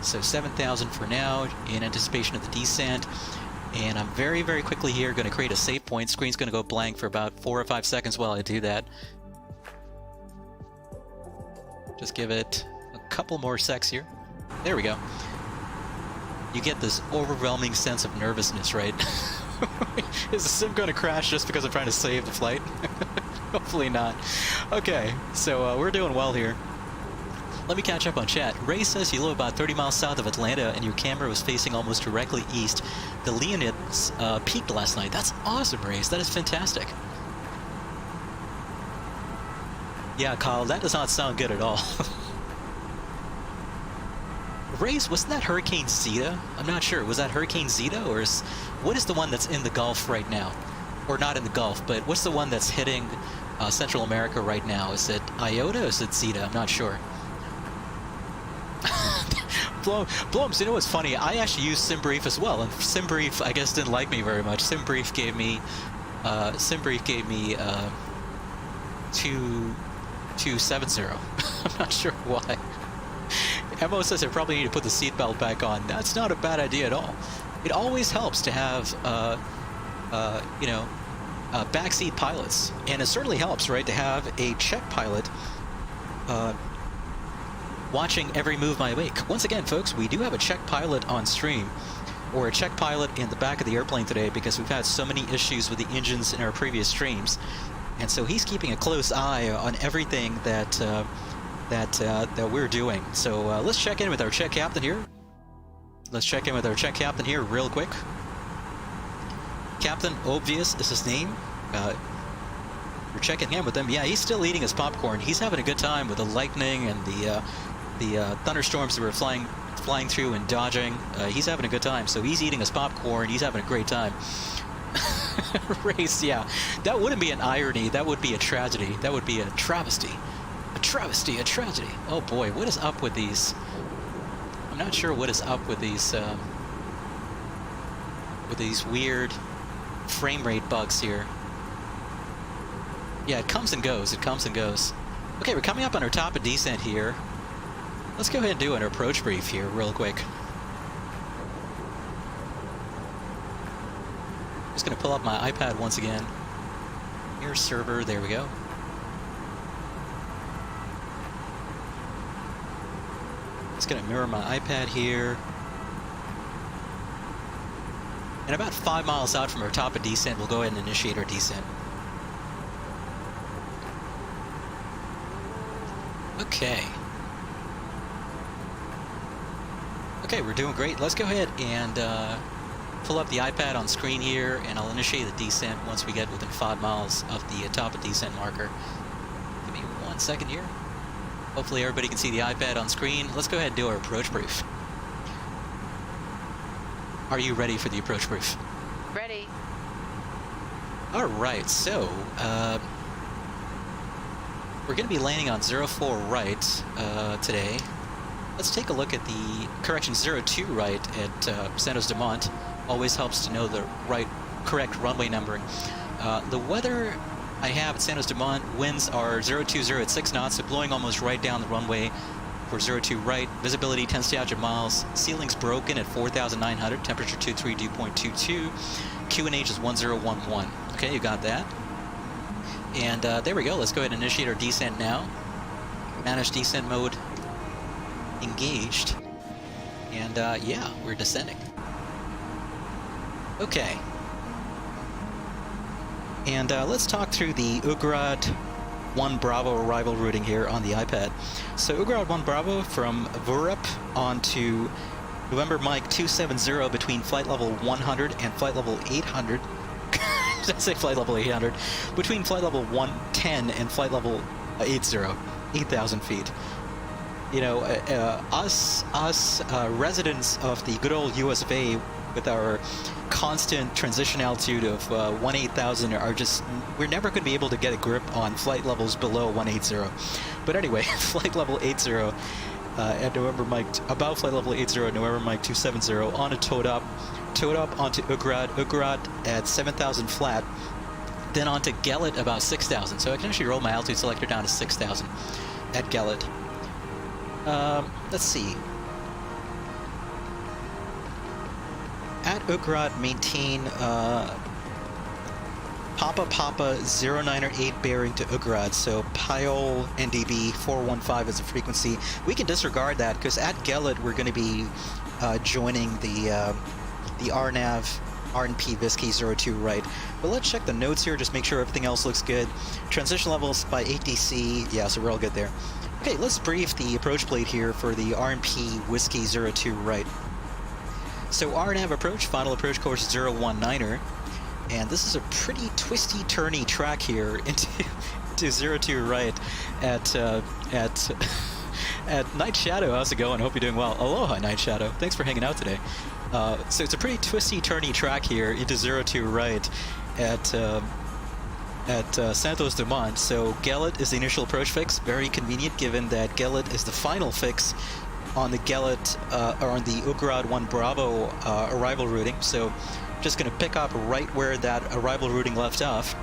So 7,000 for now in anticipation of the descent. And I'm very, very quickly here going to create a save point. Screen's going to go blank for about 4 or 5 seconds while I do that. Just give it a couple more secs here. There we go. You get this overwhelming sense of nervousness, right? Is the sim going to crash just because I'm trying to save the flight? Hopefully not. Okay, so we're doing well here. Let me catch up on chat. Ray says you live about 30 miles south of Atlanta and your camera was facing almost directly east. The Leonids peaked last night. That's awesome, Ray. That is fantastic. Yeah, Kyle, that does not sound good at all. Rays, wasn't that Hurricane Zeta? I'm not sure. Was that Hurricane Zeta, or what is the one that's in the Gulf right now? Or not in the Gulf, but what's the one that's hitting Central America right now? Is it Iota or is it Zeta? I'm not sure. Blooms, you know what's funny? I actually used SimBrief as well, and SimBrief, I guess, didn't like me very much. SimBrief gave me 270. I'm not sure why. Mo says I probably need to put the seatbelt back on. That's not a bad idea at all. It always helps to have, backseat pilots, and it certainly helps, right, to have a check pilot watching every move I make. Once again, folks, we do have a check pilot on stream, or a check pilot in the back of the airplane today, because we've had so many issues with the engines in our previous streams, and so he's keeping a close eye on everything that we're doing. So let's check in with our check captain here. Let's check in with our check captain here real quick. Captain Obvious is his name. We're checking in with him. Yeah, he's still eating his popcorn. He's having a good time with the lightning and the thunderstorms that we're flying through and dodging. He's having a good time. So he's eating his popcorn. He's having a great time. Race, yeah. That wouldn't be an irony. That would be a tragedy. That would be a travesty. A travesty, a tragedy. Oh boy, what is up with these? I'm not sure what is up with these weird frame rate bugs here. Yeah, it comes and goes. It comes and goes. Okay, we're coming up on our top of descent here. Let's go ahead and do an approach brief here real quick. Just gonna pull up my iPad once again. Air server, there we go. Just gonna mirror my iPad here. And about 5 miles out from our top of descent, we'll go ahead and initiate our descent. Okay. Okay, we're doing great. Let's go ahead and pull up the iPad on screen here, and I'll initiate the descent once we get within 5 miles of the top of descent marker. Give me 1 second here. Hopefully everybody can see the iPad on screen. Let's go ahead and do our approach brief. Are you ready for the approach brief? Ready. All right, so we're going to be landing on 04 right today. Let's take a look at the, correction, 02 right at Santos Dumont. Always helps to know the correct runway numbering. The weather I have at Santos Dumont, winds are 020 at 6 knots, so blowing almost right down the runway for 02 right. Visibility 10 statute miles. Ceiling's broken at 4,900. Temperature 23 dew point 22. QNH is 1011. Okay, you got that. And there we go. Let's go ahead and initiate our descent now. Manage descent mode engaged. And yeah, we're descending. Okay. And let's talk through the UGRAD 1 Bravo arrival routing here on the iPad. So UGRAD 1 Bravo from Vurup on to November Mike 270 between flight level 100 and flight level 800. Did I say flight level 800? Between flight level 110 and flight level 8,000 feet. You know, us residents of the good old US of A with our constant transition altitude of 18,000 are just, we're never going to be able to get a grip on flight levels below 180. But anyway, flight level 80 at November Mike, about flight level 80 at November Mike 270 on a towed up onto UGRAD at 7,000 flat, then onto Gellet about 6,000. So I can actually roll my altitude selector down to 6,000 at Gellet. Let's see. At UGRAD, maintain Papa 098 bearing to UGRAD, so PIOL NDB 415 is the frequency. We can disregard that because at Gellet we're going to be joining the RNAV RNP Whiskey 02 right. But let's check the notes here, just make sure everything else looks good. Transition levels by 8DC, yeah, so we're all good there. Okay, let's brief the approach plate here for the RNP Whiskey 02 right. So RNAV approach, final approach course 019er, and this is a pretty twisty, turny track here into 02 right at Night Shadow. How's it going? Hope you're doing well. Aloha, Night Shadow. Thanks for hanging out today. So it's a pretty twisty, turny track here into 02 right at Santos Dumont. So Gellet is the initial approach fix. Very convenient given that Gellet is the final fix on the Gellet, or on the UGRAD 1 Bravo arrival routing. So just going to pick up right where that arrival routing left off.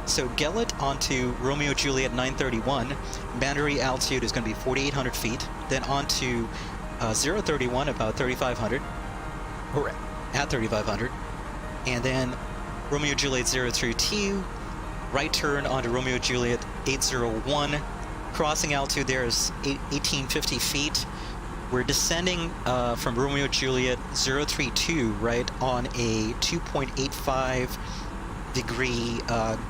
So Gellet onto Romeo Juliet 931. Boundary altitude is going to be 4,800 feet. Then onto 031 about 3,500, or at 3,500. And then Romeo Juliet 032. Right turn onto Romeo Juliet 801. Crossing altitude there is 1,850 feet. We're descending from Romeo Juliet 032 right on a 2.85 degree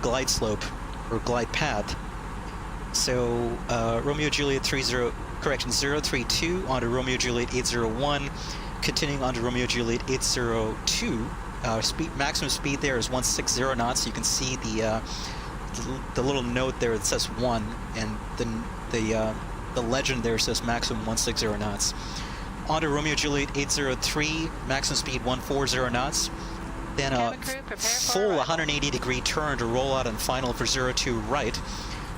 glide slope or glide path. So Romeo Juliet 032 onto Romeo Juliet 801, continuing onto Romeo Juliet 802. Maximum speed there is 160 knots. You can see the little note there that says 1, and the legend there says maximum 160 knots. Onto Romeo Juliet 803, maximum speed 140 knots. Then a full 180 degree turn to roll out on final for 02 right.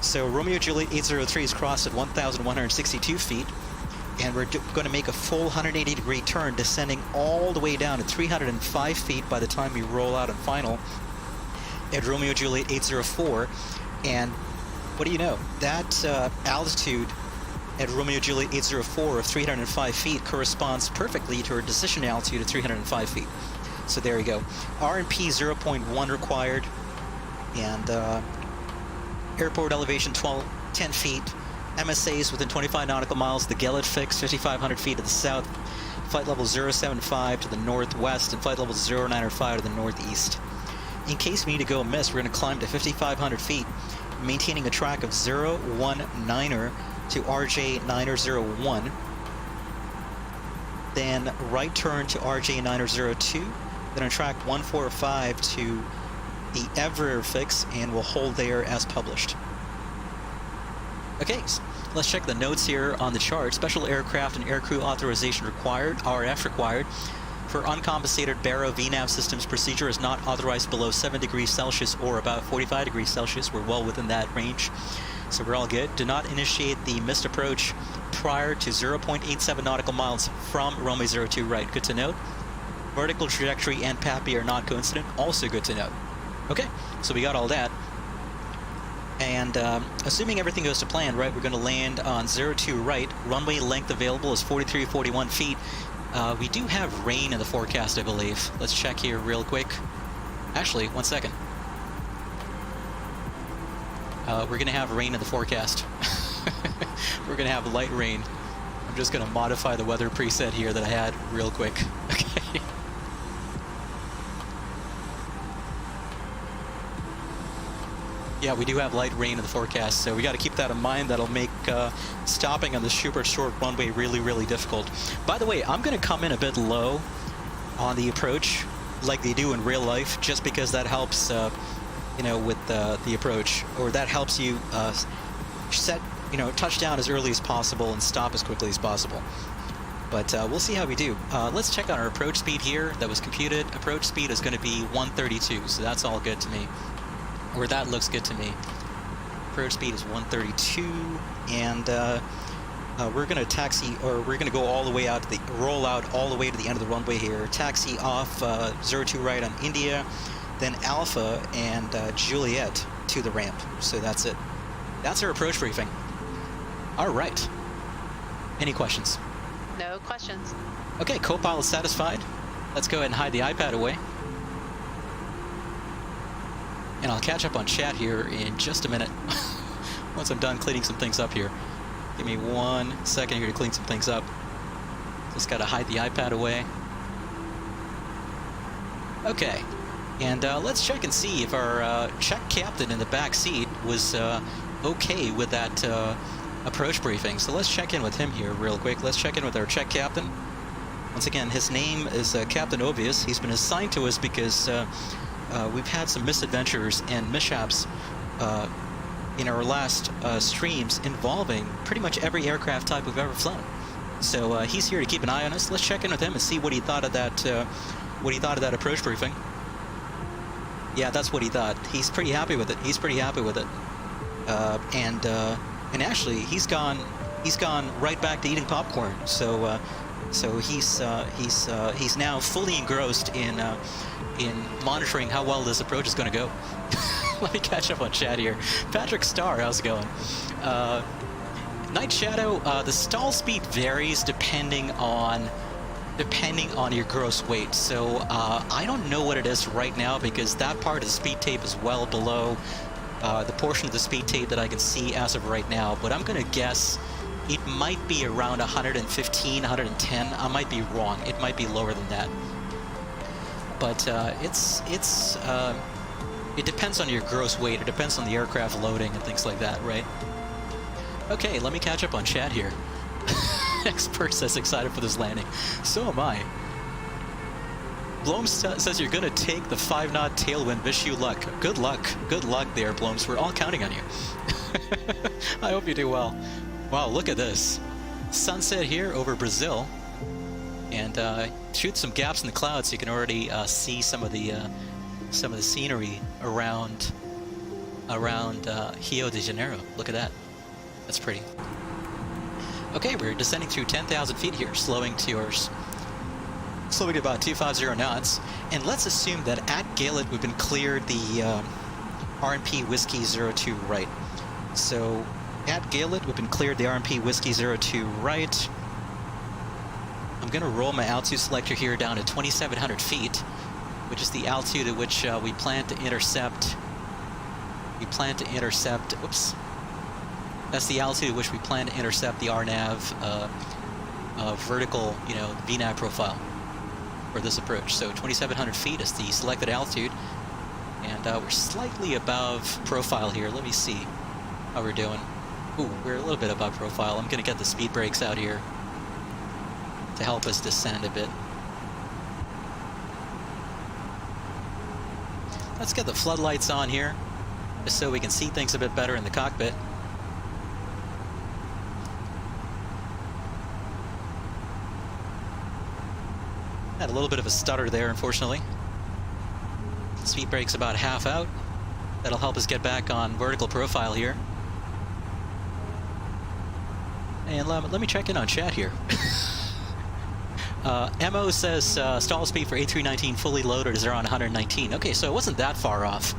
So Romeo Juliet 803 is crossed at 1,162 feet. And we're going to make a full 180 degree turn, descending all the way down to 305 feet by the time we roll out on final at Romeo Juliet 804. And what do you know? That altitude at Romeo Juliet 804 of 305 feet corresponds perfectly to our decision altitude of 305 feet. So there you go. RNP 0.1 required, and airport elevation 10 feet. MSAs within 25 nautical miles. The Gellet fix 5,500 feet to the south. Flight level 075 to the northwest, and flight level 095 to the northeast. In case we need to go amiss, we're going to climb to 5,500 feet, maintaining a track of 019er to RJ 901. Then right turn to RJ 902. Then on track 145 to the Ever fix, and we'll hold there as published. Okay, so let's check the notes here on the chart. Special aircraft and aircrew authorization required, RF required. For uncompensated Barrow VNAV systems, procedure is not authorized below 7 degrees Celsius or about 45 degrees Celsius. We're well within that range, so we're all good. Do not initiate the missed approach prior to 0.87 nautical miles from Romeo 02 right. Good to note. Vertical trajectory and PAPI are not coincident. Also good to note. Okay, so we got all that. And assuming everything goes to plan, right, we're going to land on 02 right. Runway length available is 4341 feet. We do have rain in the forecast, I believe. Let's check here real quick. Actually, 1 second. We're going to have rain in the forecast. We're going to have light rain. I'm just going to modify the weather preset here that I had real quick. Okay. Yeah, we do have light rain in the forecast, so we got to keep that in mind. That'll make stopping on the super short runway really, really difficult. By the way, I'm going to come in a bit low on the approach, like they do in real life, just because that helps, you know, with the approach, or that helps you set, you know, touch down as early as possible and stop as quickly as possible. But we'll see how we do. Let's check on our approach speed here that was computed. Approach speed is going to be 132, so that's all good to me. Or that looks good to me. Approach speed is 132, and we're going to taxi, or we're going to go all the way out to the, roll out all the way to the end of the runway here. Taxi off 02 right on India, then Alpha and Juliet to the ramp. So that's it. That's our approach briefing. All right. Any questions? No questions. Okay, co-pilot satisfied. Let's go ahead and hide the iPad away. And I'll catch up on chat here in just a minute. Once I'm done cleaning some things up here. Give me 1 second here to clean some things up. Just gotta hide the iPad away. Okay. And let's check and see if our check captain in the back seat was okay with that approach briefing. So let's check in with him here real quick. Let's check in with our check captain. Once again, his name is Captain Obvious. He's been assigned to us because we've had some misadventures and mishaps in our last streams involving pretty much every aircraft type we've ever flown. So he's here to keep an eye on us. Let's check in with him and see what he thought of that. What he thought of that approach briefing. Yeah, that's what he thought. He's pretty happy with it. He's pretty happy with it. And actually, he's gone right back to eating popcorn. So he's now fully engrossed in monitoring how well this approach is going to go. Let me catch up on chat here. Patrick Starr, how's it going? Night Shadow, the stall speed varies depending on your gross weight. So I don't know what it is right now because that part of the speed tape is well below the portion of the speed tape that I can see as of right now. But I'm going to guess it might be around 115, 110. I might be wrong. It might be lower than that. But it depends on your gross weight. It depends on the aircraft loading and things like that, right? Okay, let me catch up on chat here. Expert says excited for this landing. So am I. Bloom says you're gonna take the 5-knot tailwind. Wish you luck. Good luck. Good luck there, Blooms. We're all counting on you. I hope you do well. Wow, look at this. Sunset here over Brazil. And shoot some gaps in the clouds so you can already see some of the scenery around Rio de Janeiro. Look at that. That's pretty. Okay, we're descending through 10,000 feet here, slowing to about 250 knots. And let's assume that at Galet we've been cleared the RNP Whiskey 02 right. So at Galet we've been cleared the RNP Whiskey 02 right. I'm going to roll my altitude selector here down to 2,700 feet, which is the altitude at which we plan to intercept. Oops. That's the altitude at which we plan to intercept the RNAV vertical, VNAV profile for this approach. So 2,700 feet is the selected altitude, and we're slightly above profile here. Let me see how we're doing. Ooh, we're a little bit above profile. I'm going to get the speed brakes out here to help us descend a bit. Let's get the floodlights on here, just so we can see things a bit better in the cockpit. Had a little bit of a stutter there, unfortunately. Speed brake's about half out. That'll help us get back on vertical profile here. And let me check in on chat here. Mo says stall speed for A319 fully loaded is around 119. Okay, so it wasn't that far off.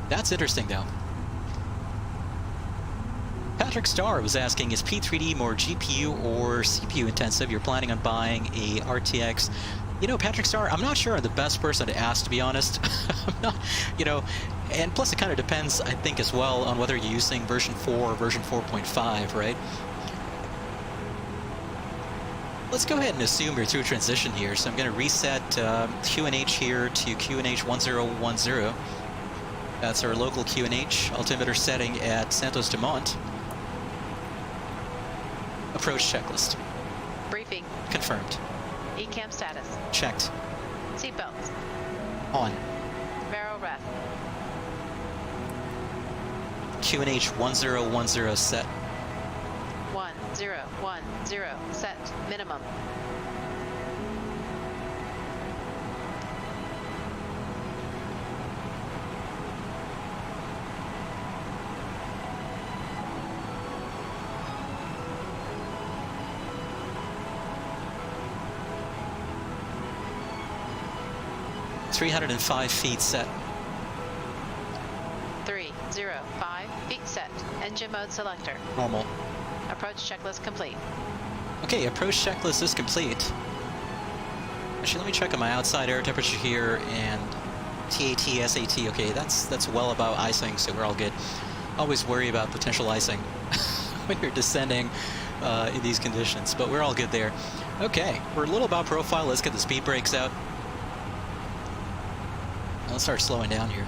That's interesting, though. Patrick Starr was asking, is P3D more GPU or CPU intensive? You're planning on buying a RTX. You know, Patrick Starr, I'm not sure I'm the best person to ask, to be honest. I'm not, you know, and plus it kind of depends, I think, as well on whether you're using version 4 or version 4.5, right? Let's go ahead and assume you're through transition here. So I'm going to reset QNH here to QNH 1010. That's our local QNH, altimeter setting at Santos Dumont. Approach checklist. Briefing. Confirmed. ECAM status. Checked. Seatbelts. On. Vero ref. QNH 1010 set. 1010 set. Minimum. .305 feet set. 305 feet set. Engine mode selector. Normal. Approach checklist complete. Okay, approach checklist is complete. Actually, let me check on my outside air temperature here, and TAT, SAT. Okay, that's well above icing, so we're all good. Always worry about potential icing when you're descending in these conditions, but we're all good there. Okay, we're a little above profile. Let's get the speed brakes out. Let's start slowing down here.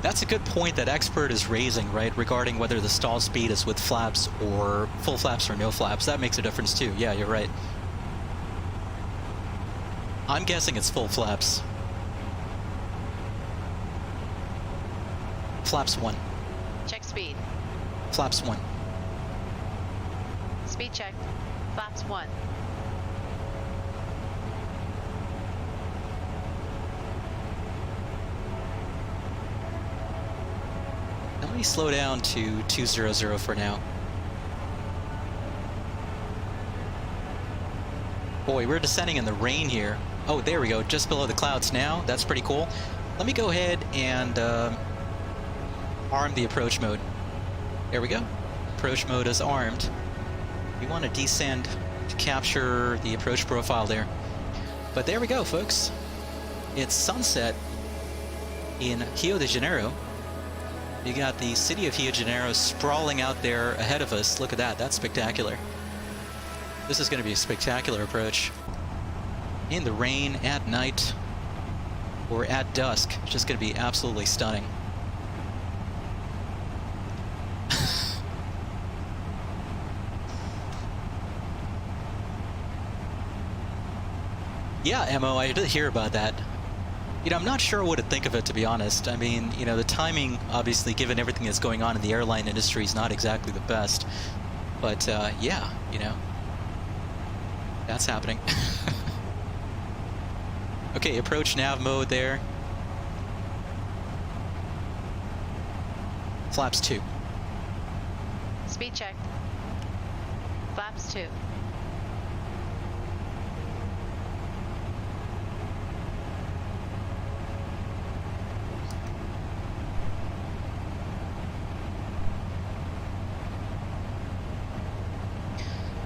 That's a good point that Expert is raising, right, regarding whether the stall speed is with flaps or full flaps or no flaps. That makes a difference too. Yeah, you're right. I'm guessing it's full flaps. Flaps 1. Check speed. Flaps 1. Speed check. Flaps 1. Now let me slow down to 200 for now. Boy, we're descending in the rain here. Oh, there we go, just below the clouds now. That's pretty cool. Let me go ahead and arm the approach mode. There we go. Approach mode is armed. We want to descend to capture the approach profile there. But there we go, folks. It's sunset in Rio de Janeiro. You got the city of Rio de Janeiro sprawling out there ahead of us. Look at that. That's spectacular. This is going to be a spectacular approach. In the rain, at night, or at dusk. It's just going to be absolutely stunning. Yeah, Mo, I did hear about that. You know, I'm not sure what to think of it, to be honest. I mean, you know, the timing, obviously, given everything that's going on in the airline industry, is not exactly the best. But, yeah, you know, that's happening. Okay, approach nav mode there. Flaps 2. Speed check. Flaps 2.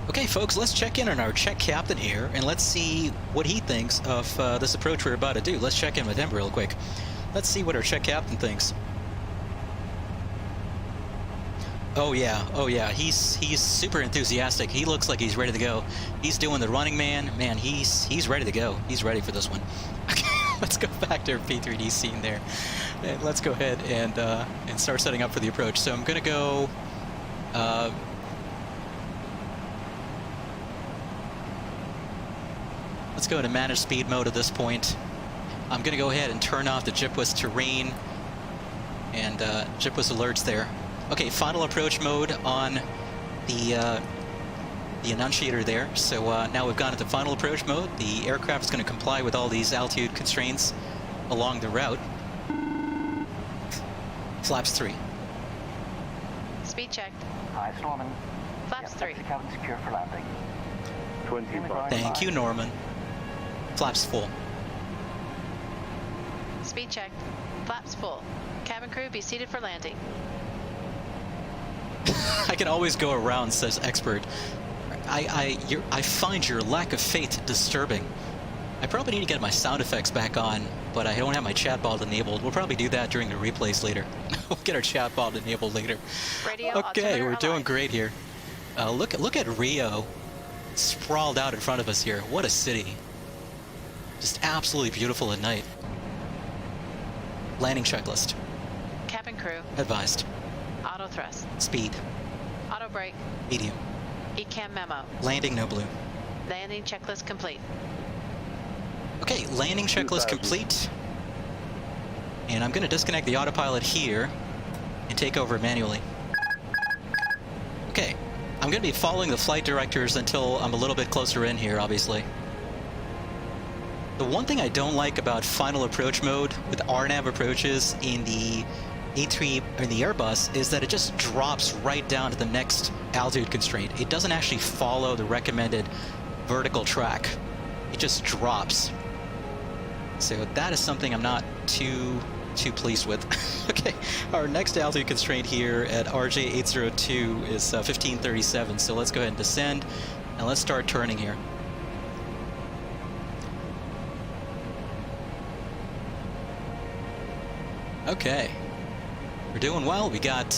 Okay, folks, let's check in on our check captain here, and let's see what he thinks of this approach we're about to do. Let's check in with him real quick. Let's see what our check captain thinks. Oh yeah, he's super enthusiastic. He looks like he's ready to go. He's doing the running man. Man, he's ready to go. He's ready for this one. Okay, let's go back to our P3D scene there, and let's go ahead and start setting up for the approach. So I'm gonna go. Let's go into manage speed mode at this point. I'm going to go ahead and turn off the GPWS terrain and GPWS alerts there. Okay, final approach mode on the annunciator there. So now we've gone into final approach mode. The aircraft is going to comply with all these altitude constraints along the route. Flaps 3. Speed check. Hi, it's Norman. Flaps 3. The cabin secure for landing. 25. Thank you, Norman. Flaps full. Speed checked. Flaps full. Cabin crew be seated for landing. I can always go around, says expert. I find your lack of faith disturbing. I probably need to get my sound effects back on, but I don't have my chatbot enabled. We'll probably do that during the replays later. We'll get our chatbot enabled later. Radio Okay, altimeter we're doing aligned. great here. Look at Rio, sprawled out in front of us here. What a city! Just absolutely beautiful at night. Landing checklist. Cabin crew. Advised. Auto thrust. Speed. Auto brake. Medium. ECAM memo. Landing no blue. Landing checklist complete. Okay, landing checklist 2000. complete. And I'm going to disconnect the autopilot here and take over manually. Okay, I'm going to be following the flight directors until I'm a little bit closer in here, obviously. The one thing I don't like about final approach mode with RNAV approaches in the A3 or in the Airbus is that it just drops right down to the next altitude constraint. It doesn't actually follow the recommended vertical track. It just drops. So that is something I'm not too pleased with. Okay, our next altitude constraint here at RJ802 is 1537. So let's go ahead and descend and let's start turning here. Okay, we're doing well. We got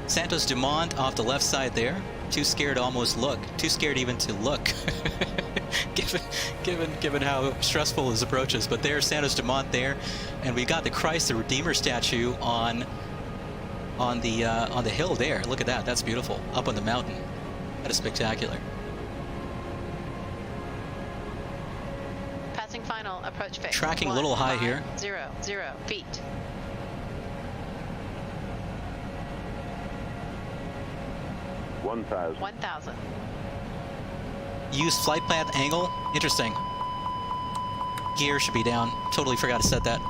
Santos Dumont off the left side there. Too scared to almost look. Too scared even to look. given how stressful his approach is. But there's Santos Dumont there, and we got the Christ the Redeemer statue on the hill there. Look at that. That's beautiful. Up on the mountain. That is spectacular. Passing final approach fix. Tracking a little high here. 0 feet. $1,000. 1,000. Use flight path angle. Interesting. Gear should be down. Totally forgot to set that.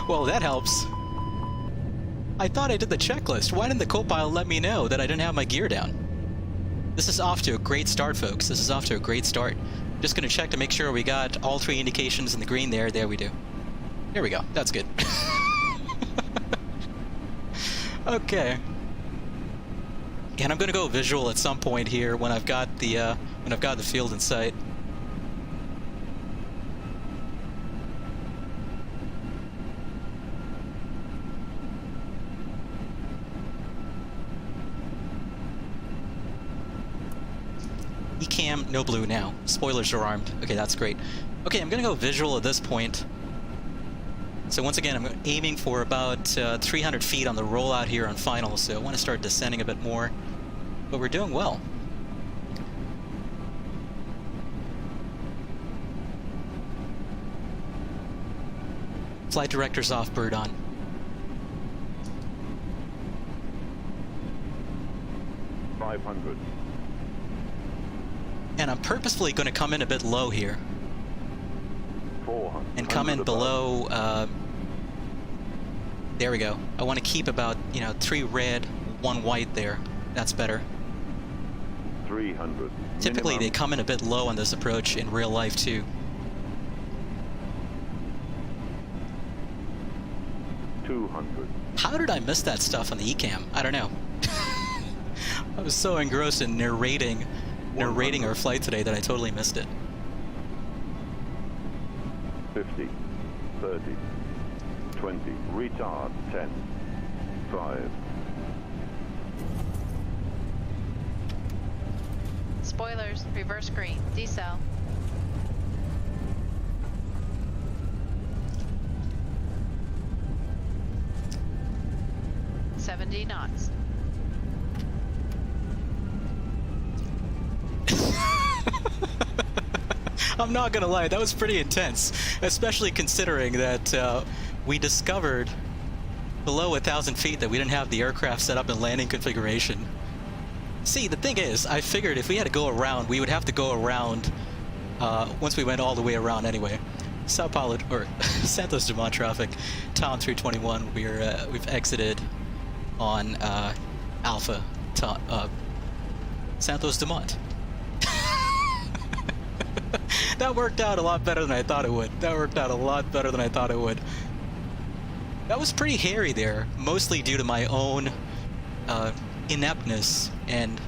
Well, that helps. I thought I did the checklist. Why didn't the co-pilot let me know that I didn't have my gear down? This is off to a great start, folks. This is off to a great start. Just going to check to make sure we got all three indications in the green there. There we do. There we go. That's good. Okay. And I'm going to go visual at some point here when I've got the field in sight. ECAM, no blue now. Spoilers are armed. Okay, that's great. Okay, I'm going to go visual at this point. So once again, I'm aiming for about 300 feet on the rollout here on final, so I want to start descending a bit more. But we're doing well. Flight director's off, bird on. $500. And I'm purposefully going to come in a bit low here. 400. And come in 100 below, there we go. I want to keep about, 3 red, 1 white there. That's better. 300. Typically, Minimum. they come in a bit low on this approach in real life, too. 200. How did I miss that stuff on the ECAM? I don't know. I was so engrossed in narrating our flight today that I totally missed it. 50. 30. 20. Retard. 10. 5. Spoilers, reverse green. Decel. $70 knots. I'm not gonna lie, that was pretty intense, especially considering that we discovered below 1,000 feet that we didn't have the aircraft set up in landing configuration. See, the thing is, I figured if we had to go around, we would have to go around once we went all the way around anyway. São Paulo, or Santos Dumont traffic, Tom 321, we've exited on Alpha Santos Dumont. That worked out a lot better than I thought it would. That worked out a lot better than I thought it would. That was pretty hairy there, mostly due to my own ineptness and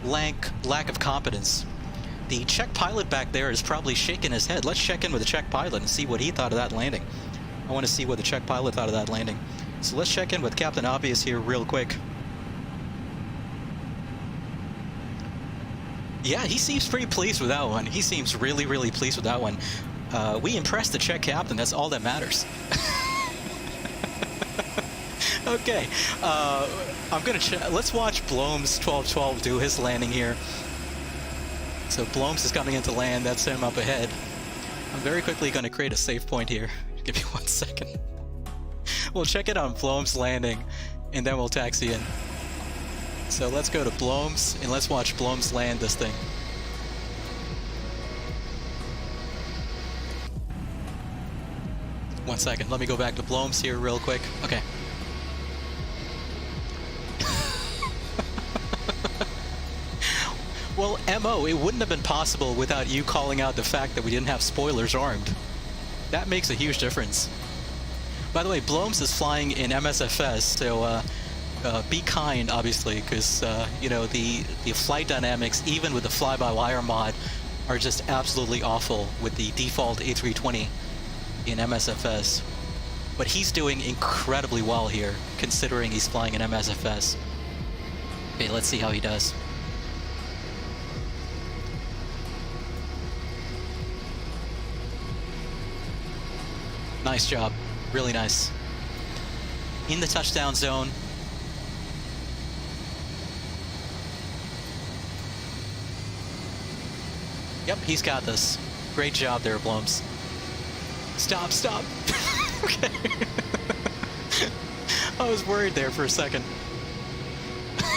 lack of competence. The Czech pilot back there is probably shaking his head. Let's check in with the Czech pilot and see what he thought of that landing. I want to see what the Czech pilot thought of that landing. So let's check in with Captain Obvious here real quick. Yeah, he seems pretty pleased with that one. He seems really, really pleased with that one. We impressed the Czech captain. That's all that matters. Okay, I'm gonna let's watch Bloms 1212 do his landing here. So Bloms is coming into land. That's him up ahead. I'm very quickly gonna create a save point here. Give me 1 second. We'll check it on Bloms landing, and then we'll taxi in. So let's go to Bloms, and let's watch Bloms land this thing. One second, let me go back to Bloms here real quick. Okay. Well, MO, it wouldn't have been possible without you calling out the fact that we didn't have spoilers armed. That makes a huge difference. By the way, Bloms is flying in MSFS, so be kind, obviously, because you know, the flight dynamics, even with the fly-by-wire mod, are just absolutely awful with the default A320 in MSFS. But he's doing incredibly well here, considering he's flying in MSFS. Okay, let's see how he does. Nice job. Really nice. In the touchdown zone. Yep, he's got this. Great job there, Bloms. Stop, stop! Okay. I was worried there for a second.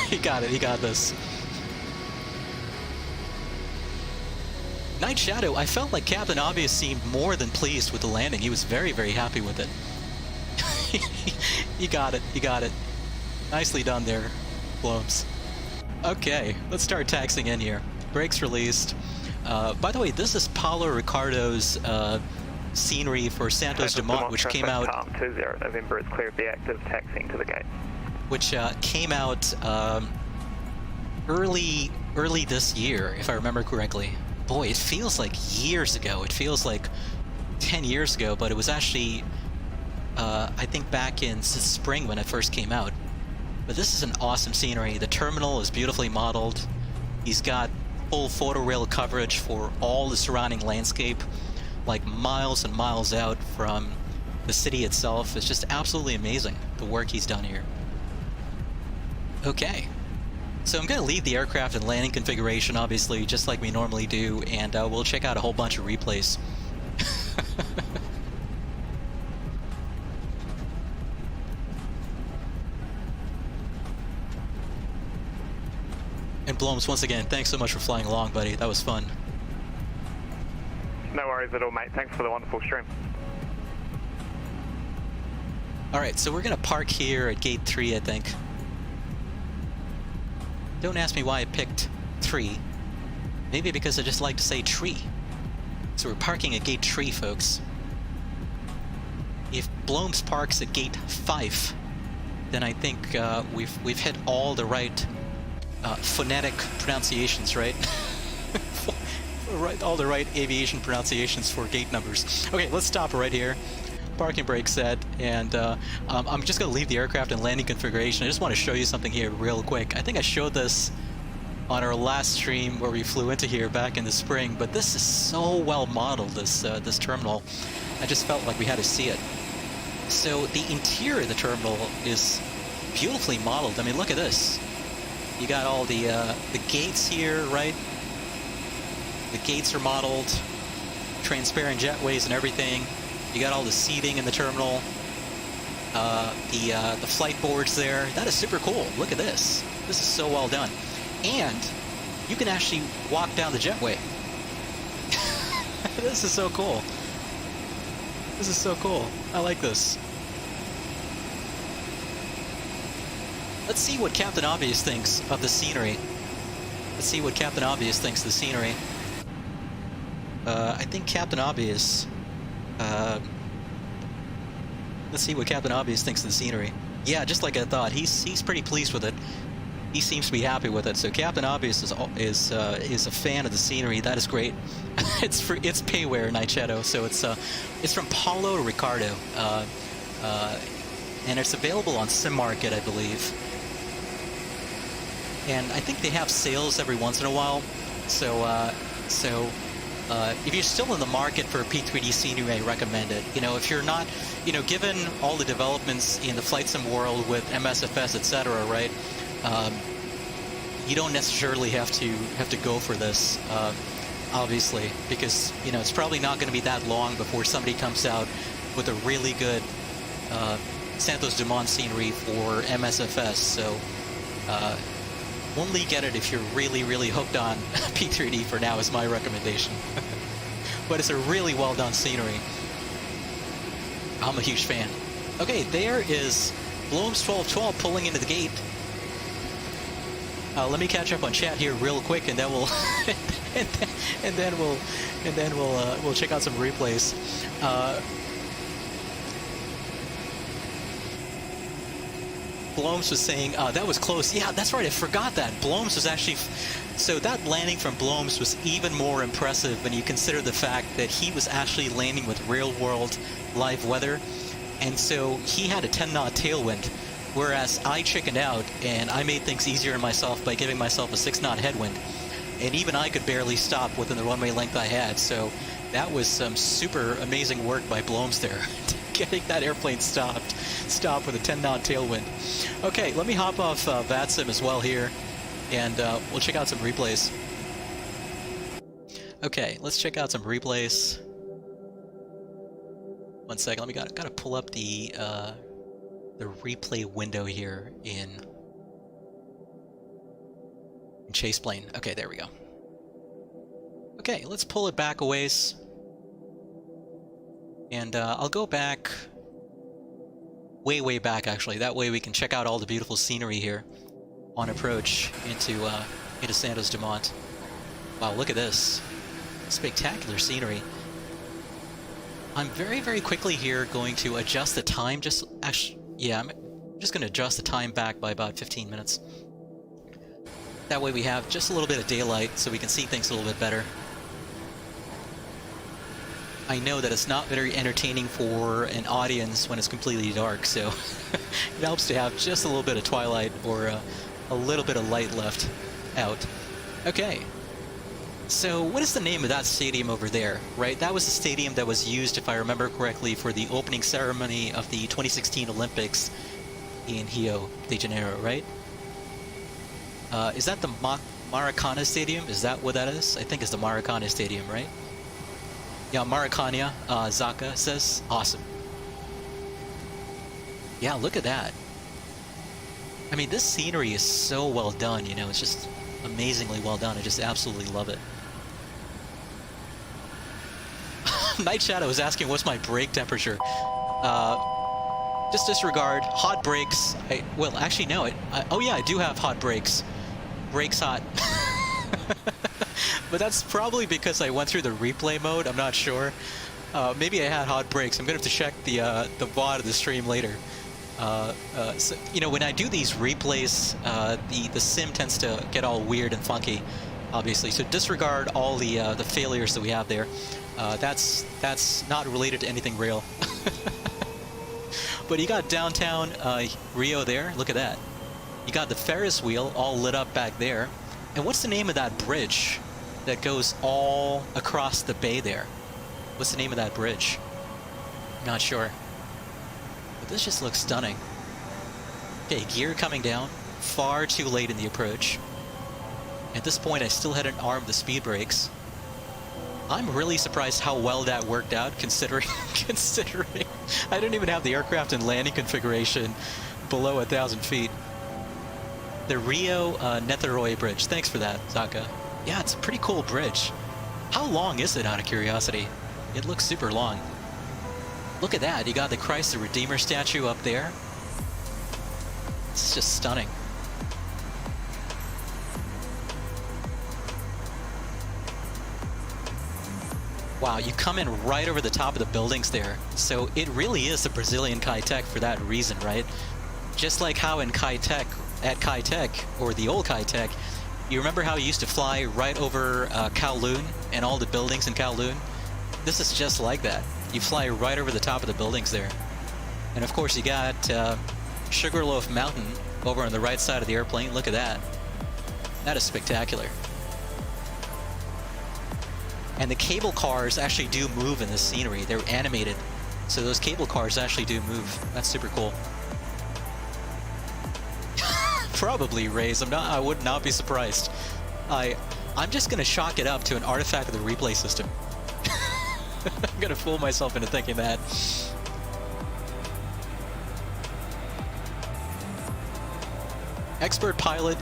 He got it, he got this. Night Shadow, I felt like Captain Obvious seemed more than pleased with the landing. He was very, very happy with it. You got it, you got it. Nicely done there, Bloms. Okay, let's start taxiing in here. Brakes released. By the way, this is Paulo Ricardo's scenery for Santos Dumont, which came out... Palm 20 November, it's clear of the active taxiing to the gate. Which came out early this year, if I remember correctly. Boy, it feels like years ago. It feels like 10 years ago, but it was actually, I think, back in spring when it first came out. But this is an awesome scenery. The terminal is beautifully modeled. He's got full photo rail coverage for all the surrounding landscape, like miles and miles out from the city itself. It's just absolutely amazing, the work he's done here. Okay. So I'm going to leave the aircraft in landing configuration, obviously, just like we normally do, and we'll check out a whole bunch of replays. And Bloms, once again, thanks so much for flying along, buddy. That was fun. No worries at all, mate. Thanks for the wonderful stream. Alright, so we're going to park here at gate 3, I think. Don't ask me why I picked 3. Maybe because I just like to say tree. So we're parking at gate 3, folks. If Bloms parks at gate 5, then I think we've hit all the right phonetic pronunciations, right? All the right aviation pronunciations for gate numbers. Okay, let's stop right here. Parking brake set, and I'm just going to leave the aircraft in landing configuration. I just want to show you something here real quick. I think I showed this on our last stream where we flew into here back in the spring, but this is so well modeled, this terminal. I just felt like we had to see it. So the interior of the terminal is beautifully modeled. I mean, look at this. You got all the gates here, right? The gates are modeled, transparent jetways and everything. You got all the seating in the terminal, the flight boards there. That is super cool. Look at this. This is so well done. And you can actually walk down the jetway. This is so cool. This is so cool. I like this. Let's see what Captain Obvious thinks of the scenery. Let's see what Captain Obvious thinks of the scenery. I think Captain Obvious... let's see what Captain Obvious thinks of the scenery. Yeah, just like I thought, he's pretty pleased with it. He seems to be happy with it. So Captain Obvious is a fan of the scenery. That is great. It's payware, Night Shadow. So it's from Paulo to Ricardo, and it's available on Sim Market, I believe. And I think they have sales every once in a while. So if you're still in the market for P3D scenery, I recommend it. You know, if you're not, you know, given all the developments in the flight sim world with MSFS, etc., right? You don't necessarily have to go for this, obviously, because you know it's probably not going to be that long before somebody comes out with a really good Santos Dumont scenery for MSFS. So only get it if you're really hooked on P3D for now is my recommendation. But it's a really well done scenery. I'm a huge fan. Okay, there is Bloom's 1212 pulling into the gate. Let me catch up on chat here real quick, and then we'll and then we'll check out some replays. Blomes was saying that was close. Yeah, that's right. I forgot that Blomes was actually. So that landing from Blomes was even more impressive when you consider the fact that he was actually landing with real-world live weather, and so he had a 10-knot tailwind. Whereas I chickened out, and I made things easier on myself by giving myself a 6-knot headwind. And even I could barely stop within the runway length I had, so that was some super amazing work by Blomes there. Getting that airplane stopped with a 10-knot tailwind. Okay, let me hop off VATSIM as well here, and we'll check out some replays. Okay, let's check out some replays. One second, let me gotta pull up the replay window here in ChasePlane. Okay, there we go. Okay, let's pull it back a ways. And I'll go back way back, actually. That way we can check out all the beautiful scenery here on approach into Santos Dumont. Wow, look at this. Spectacular scenery. I'm very quickly here going to adjust the time. Yeah, I'm just going to adjust the time back by about 15 minutes. That way we have just a little bit of daylight so we can see things a little bit better. I know that it's not very entertaining for an audience when it's completely dark, so it helps to have just a little bit of twilight or a little bit of light left out. Okay. So what is the name of that stadium over there, right? That was the stadium that was used, if I remember correctly, for the opening ceremony of the 2016 Olympics in Rio de Janeiro, right? Is that the Maracana Stadium? Is that what that is? I think it's the Maracana Stadium, right? Yeah, Maracana, Zaka says. Awesome. Yeah, look at that. I mean, this scenery is so well done, you know, it's just amazingly well done. I just absolutely love it. Night Shadow is asking what's my brake temperature. Just disregard hot brakes. Well, actually no. Oh yeah, I do have hot brakes. Brakes hot. But that's probably because I went through the replay mode. I'm not sure. Maybe I had hot brakes. I'm gonna have to check the VOD of the stream later. So, you know, when I do these replays, the sim tends to get all weird and funky, obviously. So disregard all the failures that we have there. That's not related to anything real. But you got downtown Rio there. Look at that. You got the Ferris wheel all lit up back there. And what's the name of that bridge that goes all across the bay there? What's the name of that bridge? Not sure. But this just looks stunning. Okay, gear coming down. Far too late in the approach. At this point, I still hadn't armed the speed brakes. I'm really surprised how well that worked out, considering I didn't even have the aircraft and landing configuration below 1,000 feet. The Rio Niterói Bridge. Thanks for that, Zaka. Yeah, it's a pretty cool bridge. How long is it, out of curiosity? It looks super long. Look at that. You got the Christ the Redeemer statue up there. It's just stunning. Wow, you come in right over the top of the buildings there. So it really is a Brazilian Kai-Tek for that reason, right? Just like how in Kai-Tek, at Kai-Tek, or the old Kai-Tek, you remember how you used to fly right over Kowloon and all the buildings in Kowloon? This is just like that. You fly right over the top of the buildings there. And of course you got Sugarloaf Mountain over on the right side of the airplane. Look at that. That is spectacular. And the cable cars actually do move in this scenery. They're animated. So those cable cars actually do move. That's super cool. Probably Rays. I would not be surprised. I'm just gonna chalk it up to an artifact of the replay system. I'm gonna fool myself into thinking that. Expert pilot,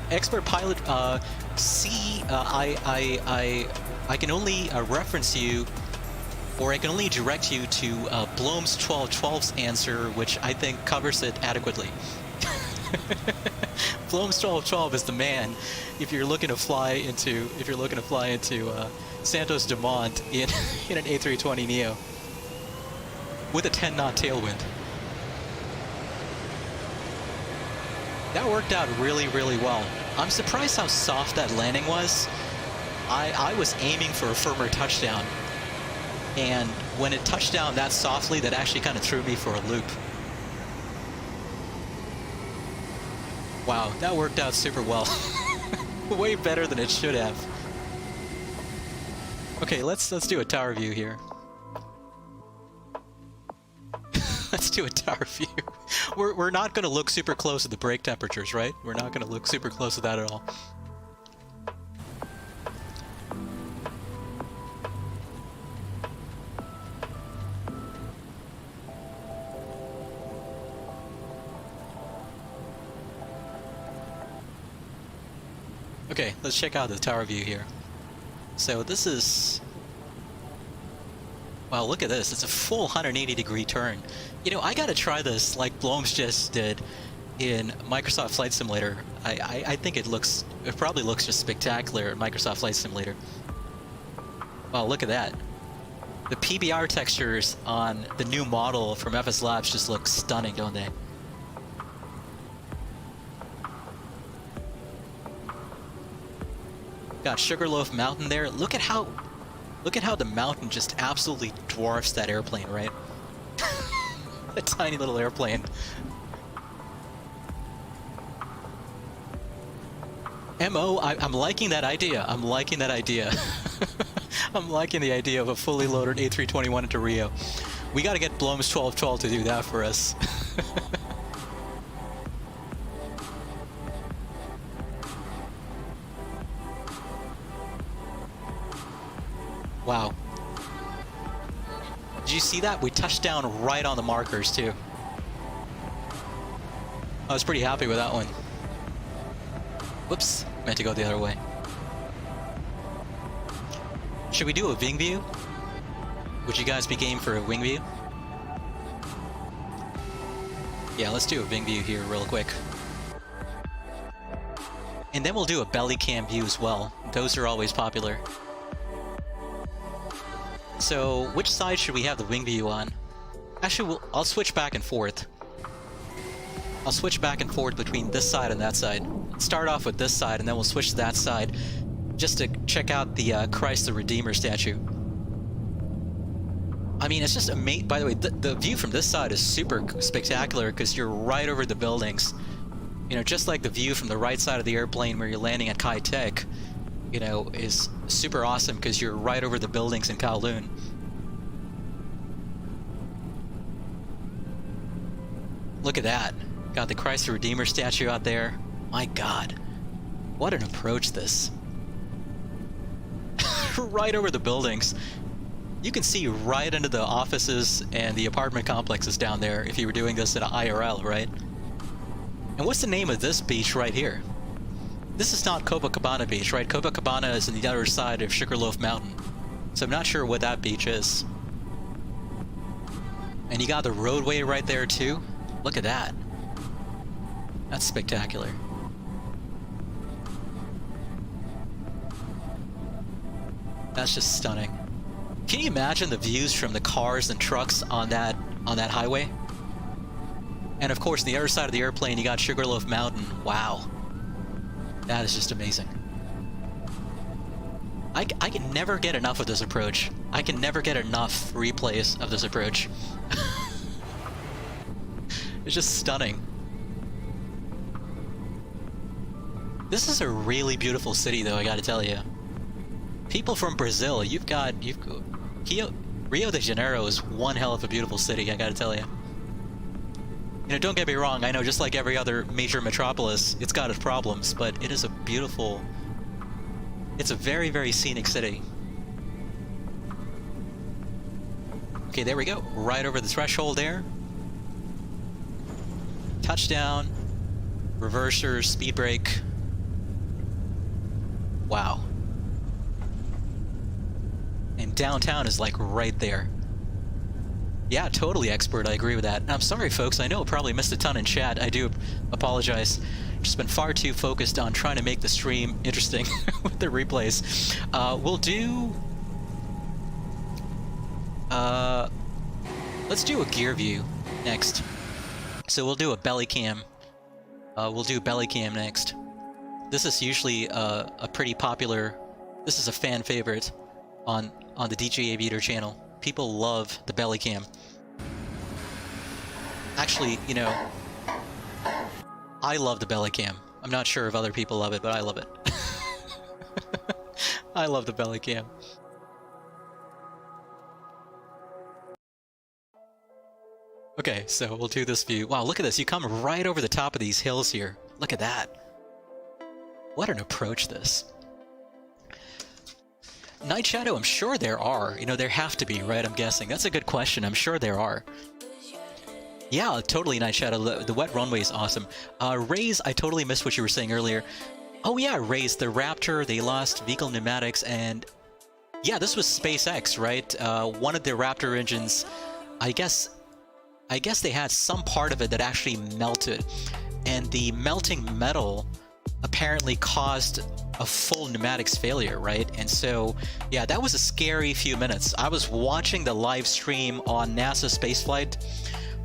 C, I can only reference you, or I can only direct you to Bloom's 1212's answer, which I think covers it adequately. Bloom's 1212 is the man if you're looking to fly into Santos Dumont in an A320neo with a 10-knot tailwind. That worked out really, really well. I'm surprised how soft that landing was. I was aiming for a firmer touchdown, and when it touched down that softly, that actually kind of threw me for a loop. Wow, that worked out super well. Way better than it should have. Okay, let's do a tower view here. Let's do a tower view. We're not going to look super close at the brake temperatures, right? We're not going to look super close at that at all. Okay, let's check out the tower view here. So this is... Wow, look at this. It's a full 180-degree turn. You know, I gotta try this like Bloms just did in Microsoft Flight Simulator. I think it probably looks just spectacular in Microsoft Flight Simulator. Wow, look at that. The PBR textures on the new model from FSLabs just look stunning, don't they? Got Sugarloaf Mountain there. Look at how the mountain just absolutely dwarfs that airplane, right? A tiny little airplane. MO, I'm liking that idea. I'm liking that idea. I'm liking the idea of a fully loaded A321 into Rio. We gotta get Bloms 1212 to do that for us. Wow. Did you see that? We touched down right on the markers, too. I was pretty happy with that one. Whoops, meant to go the other way. Should we do a wing view? Would you guys be game for a wing view? Yeah, let's do a wing view here real quick. And then we'll do a belly cam view as well. Those are always popular. So, which side should we have the wing view on? Actually, I'll switch back and forth. I'll switch back and forth between this side and that side. Start off with this side, and then we'll switch to that side, just to check out the Christ the Redeemer statue. I mean, it's just amazing. By the way, the view from this side is super spectacular, because you're right over the buildings. You know, just like the view from the right side of the airplane where you're landing at Kai-Tek, you know, is super awesome because you're right over the buildings in Kowloon. Look at that. Got the Christ the Redeemer statue out there. My God. What an approach this. Right over the buildings. You can see right into the offices and the apartment complexes down there if you were doing this at an IRL, right? And what's the name of this beach right here? This is not Copacabana Beach, right? Copacabana is on the other side of Sugarloaf Mountain. So I'm not sure what that beach is. And you got the roadway right there too. Look at that. That's spectacular. That's just stunning. Can you imagine the views from the cars and trucks on that highway? And of course, the other side of the airplane, you got Sugarloaf Mountain. Wow. That is just amazing. I can never get enough of this approach. I can never get enough replays of this approach. It's just stunning. This is a really beautiful city, though, I gotta tell you. People from Brazil, Rio de Janeiro is one hell of a beautiful city, I gotta tell you. You know, don't get me wrong, I know just like every other major metropolis, it's got its problems, but it is a beautiful... It's a very, very scenic city. Okay, there we go. Right over the threshold there. Touchdown. Reverser, speed brake. Wow. And downtown is like right there. Yeah, totally expert, I agree with that. And I'm sorry folks, I know I probably missed a ton in chat. I do apologize. Just been far too focused on trying to make the stream interesting with the replays. We'll do... let's do a gear view next. So we'll do a belly cam. We'll do belly cam next. This is usually a pretty popular... This is a fan favorite on the DJ Aviator channel. People love the belly cam. Actually, you know, I love the belly cam. I'm not sure if other people love it, but I love it. I love the belly cam. Okay, so we'll do this view. Wow, look at this. You come right over the top of these hills here. Look at that. What an approach this. Night Shadow, I'm sure there are. You know, there have to be, right? I'm guessing. That's a good question. I'm sure there are. Yeah, totally, Night Shadow. The wet runway is awesome. Raze, I totally missed what you were saying earlier. Oh yeah, Raze, the Raptor, they lost vehicle pneumatics, and... Yeah, this was SpaceX, right? One of the Raptor engines, I guess they had some part of it that actually melted. And the melting metal apparently caused a full pneumatics failure, right? And so, yeah, that was a scary few minutes. I was watching the live stream on NASA Spaceflight,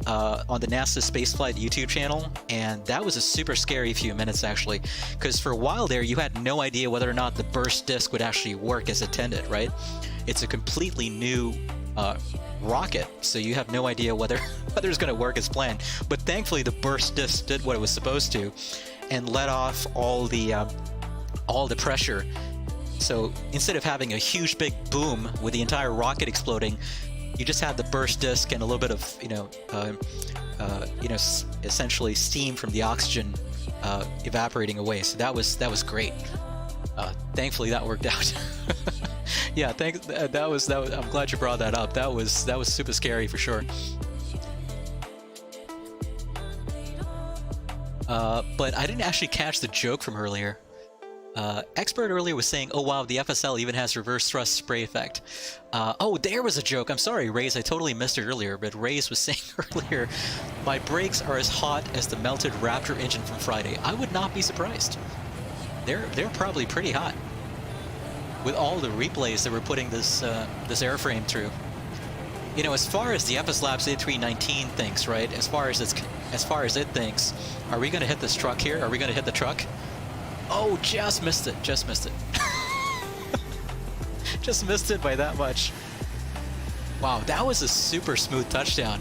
on the NASA Spaceflight YouTube channel, and that was a super scary few minutes, actually, because for a while there, you had no idea whether or not the burst disc would actually work as intended, right? It's a completely new rocket, so you have no idea whether it's going to work as planned. But thankfully, the burst disc did what it was supposed to, and let off all the pressure. So instead of having a huge big boom with the entire rocket exploding, you just had the burst disc and a little bit of essentially steam from the oxygen evaporating away. So that was great. Thankfully that worked out. Yeah, thanks. That was. I'm glad you brought that up. That was super scary for sure. But I didn't actually catch the joke from earlier. Expert earlier was saying, oh wow, the FSL even has reverse thrust spray effect. Oh, there was a joke. I'm sorry, Raze, I totally missed it earlier, but Raze was saying earlier, my brakes are as hot as the melted Raptor engine from Friday. I would not be surprised. They're probably pretty hot with all the replays that we're putting this airframe through. You know, as far as the FSLabs A319 thinks, right? As far as it thinks, are we going to hit this truck here? Are we going to hit the truck? Oh, just missed it. Just missed it. Just missed it by that much. Wow, that was a super smooth touchdown.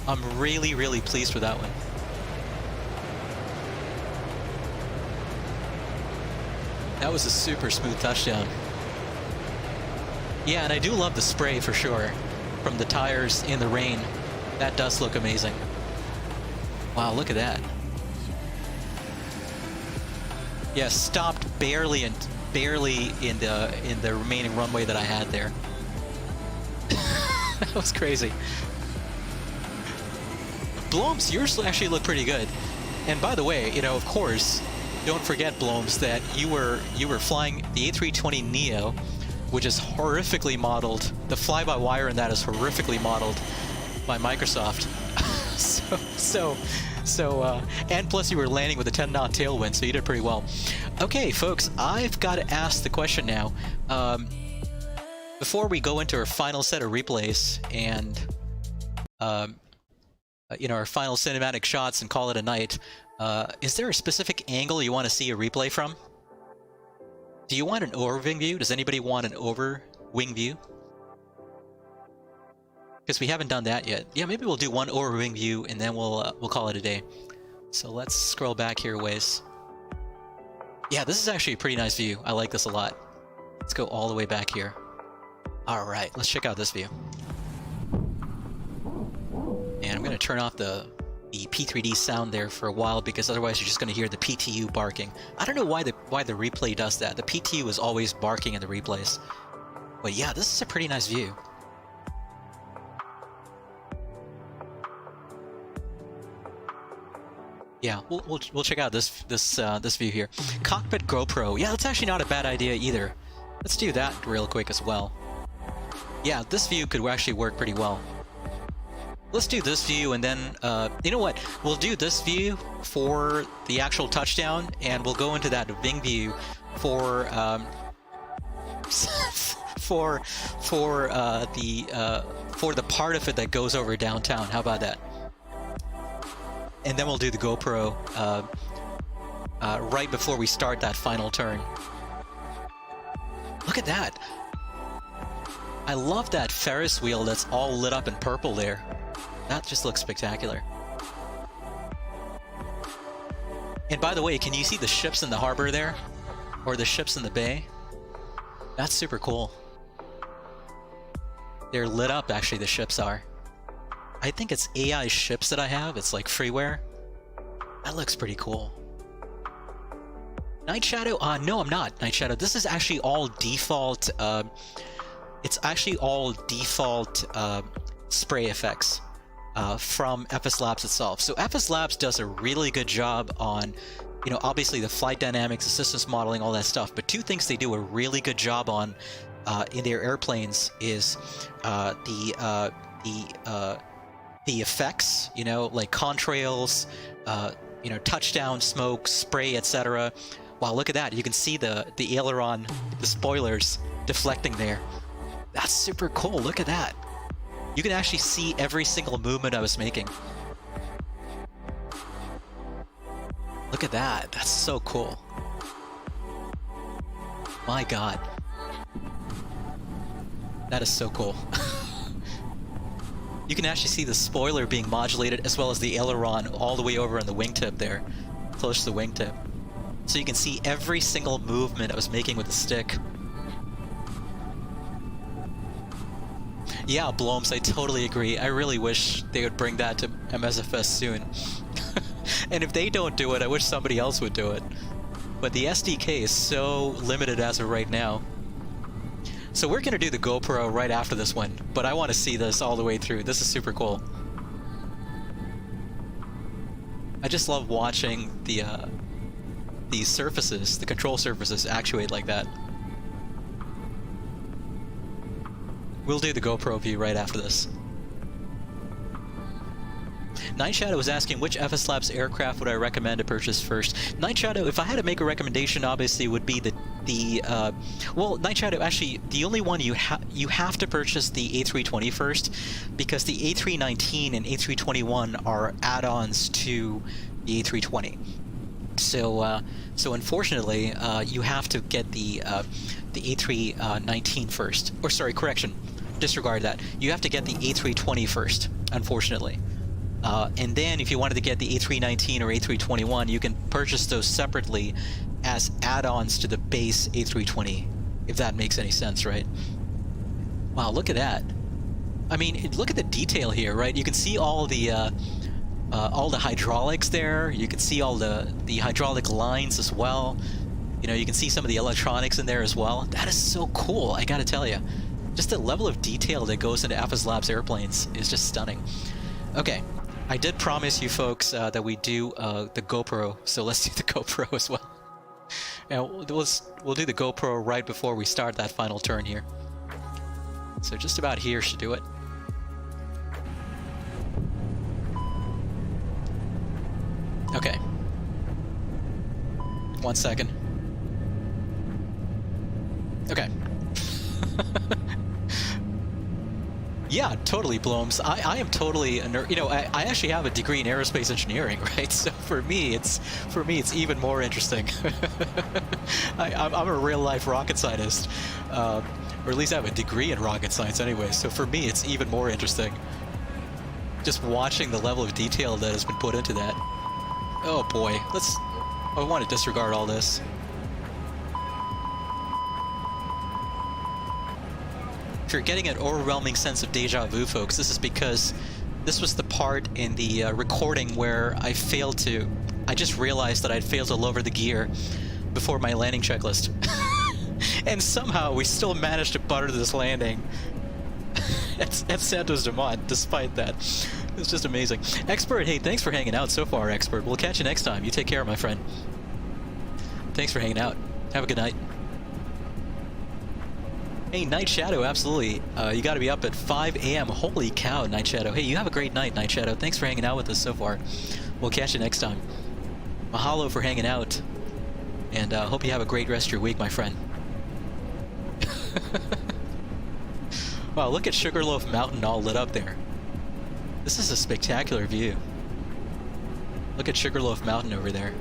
I'm really, really pleased with that one. That was a super smooth touchdown. Yeah, and I do love the spray for sure. From the tires in the rain. That does look amazing. Wow, look at that. Yeah, stopped barely in the remaining runway that I had there. That was crazy. Bloms, yours actually look pretty good. And by the way, you know, of course, don't forget, Bloms, that you were flying the A320neo, which is horrifically modeled. The fly-by-wire in that is horrifically modeled by Microsoft. And plus you were landing with a 10-knot tailwind, so you did pretty well. Okay, folks, I've got to ask the question now. Before we go into our final set of replays and you know, our final cinematic shots and call it a night, is there a specific angle you want to see a replay from? Do you want an over-wing view? Does anybody want an over-wing view? Because we haven't done that yet. Yeah, maybe we'll do one over-wing view and then we'll call it a day. So let's scroll back here a ways. Yeah, this is actually a pretty nice view. I like this a lot. Let's go all the way back here. All right, let's check out this view. And I'm going to turn off the P3D sound there for a while because otherwise you're just going to hear the PTU barking. I don't know why the replay does that. The PTU is always barking in the replays. But yeah, this is a pretty nice view. Yeah, we'll check out this view here. Cockpit Gopro. Yeah, that's actually not a bad idea either. Let's do that real quick as well. Yeah, this view could actually work pretty well. Let's do this view and then, you know what? We'll do this view for the actual touchdown, and we'll go into that wing view for the part of it that goes over downtown. How about that? And then we'll do the GoPro right before we start that final turn. Look at that! I love that Ferris wheel that's all lit up in purple there. That just looks spectacular. And by the way, can you see the ships in the harbor there? Or the ships in the bay? That's super cool. They're lit up, actually, the ships are. I think it's AI ships that I have. It's like Freeware. That looks pretty cool. Night Shadow? No, I'm not Night Shadow. This is actually all default. It's actually all default spray effects from FSLabs itself. So FSLabs does a really good job on, you know, obviously the flight dynamics, the systems modeling, all that stuff. But two things they do a really good job on in their airplanes is the effects, you know, like contrails, you know, touchdown, smoke, spray, etc. Wow, look at that! You can see the aileron, the spoilers deflecting there. That's super cool. Look at that. You can actually see every single movement I was making. Look at that. That's so cool. My God. That is so cool. You can actually see the spoiler being modulated as well as the aileron all the way over on the wingtip there, close to the wingtip. So you can see every single movement I was making with the stick. Yeah, Bloms, I totally agree. I really wish they would bring that to MSFS soon. And if they don't do it, I wish somebody else would do it. But the SDK is so limited as of right now. So we're gonna do the GoPro right after this one, but I want to see this all the way through. This is super cool. I just love watching the surfaces, the control surfaces actuate like that. We'll do the GoPro view right after this. Night Shadow was asking which FSLabs aircraft would I recommend to purchase first. Night Shadow, if I had to make a recommendation, obviously would be well, Night Shadow, actually, the only one you have to purchase the A320 first, because the A319 and A321 are add-ons to the A320. So, so unfortunately, you have to get the A319 first. Or sorry, correction, disregard that. You have to get the A320 first, unfortunately. And then if you wanted to get the A319 or A321, you can purchase those separately as add-ons to the base A320, if that makes any sense, right? Wow, look at that. I mean, look at the detail here, right? You can see all the hydraulics there. You can see all the hydraulic lines as well. You know, you can see some of the electronics in there as well. That is so cool, I gotta tell you. Just the level of detail that goes into FSLabs airplanes is just stunning. Okay, I did promise you folks that we do the GoPro, so let's do the GoPro as well. And we'll do the GoPro right before we start that final turn here. So just about here should do it. Okay. 1 second. Okay. Yeah, totally, Blooms. I am totally a nerd. You know, I actually have a degree in aerospace engineering, right? So for me, it's even more interesting. I'm a real life rocket scientist, or at least I have a degree in rocket science anyway. So for me, it's even more interesting. Just watching the level of detail that has been put into that. Oh boy, I want to disregard all this. If you're getting an overwhelming sense of deja vu, folks, this is because this was the part in the recording where I just realized that I'd failed to lower the gear before my landing checklist. And somehow we still managed to butter this landing at Santos Dumont, despite that. It's just amazing. Expert, hey, thanks for hanging out so far, Expert. We'll catch you next time. You take care, my friend. Thanks for hanging out. Have a good night. Hey, Night Shadow, absolutely. You gotta be up at 5 a.m. Holy cow, Night Shadow. Hey, you have a great night, Night Shadow. Thanks for hanging out with us so far. We'll catch you next time. Mahalo for hanging out. And hope you have a great rest of your week, my friend. Wow, look at Sugarloaf Mountain all lit up there. This is a spectacular view. Look at Sugarloaf Mountain over there.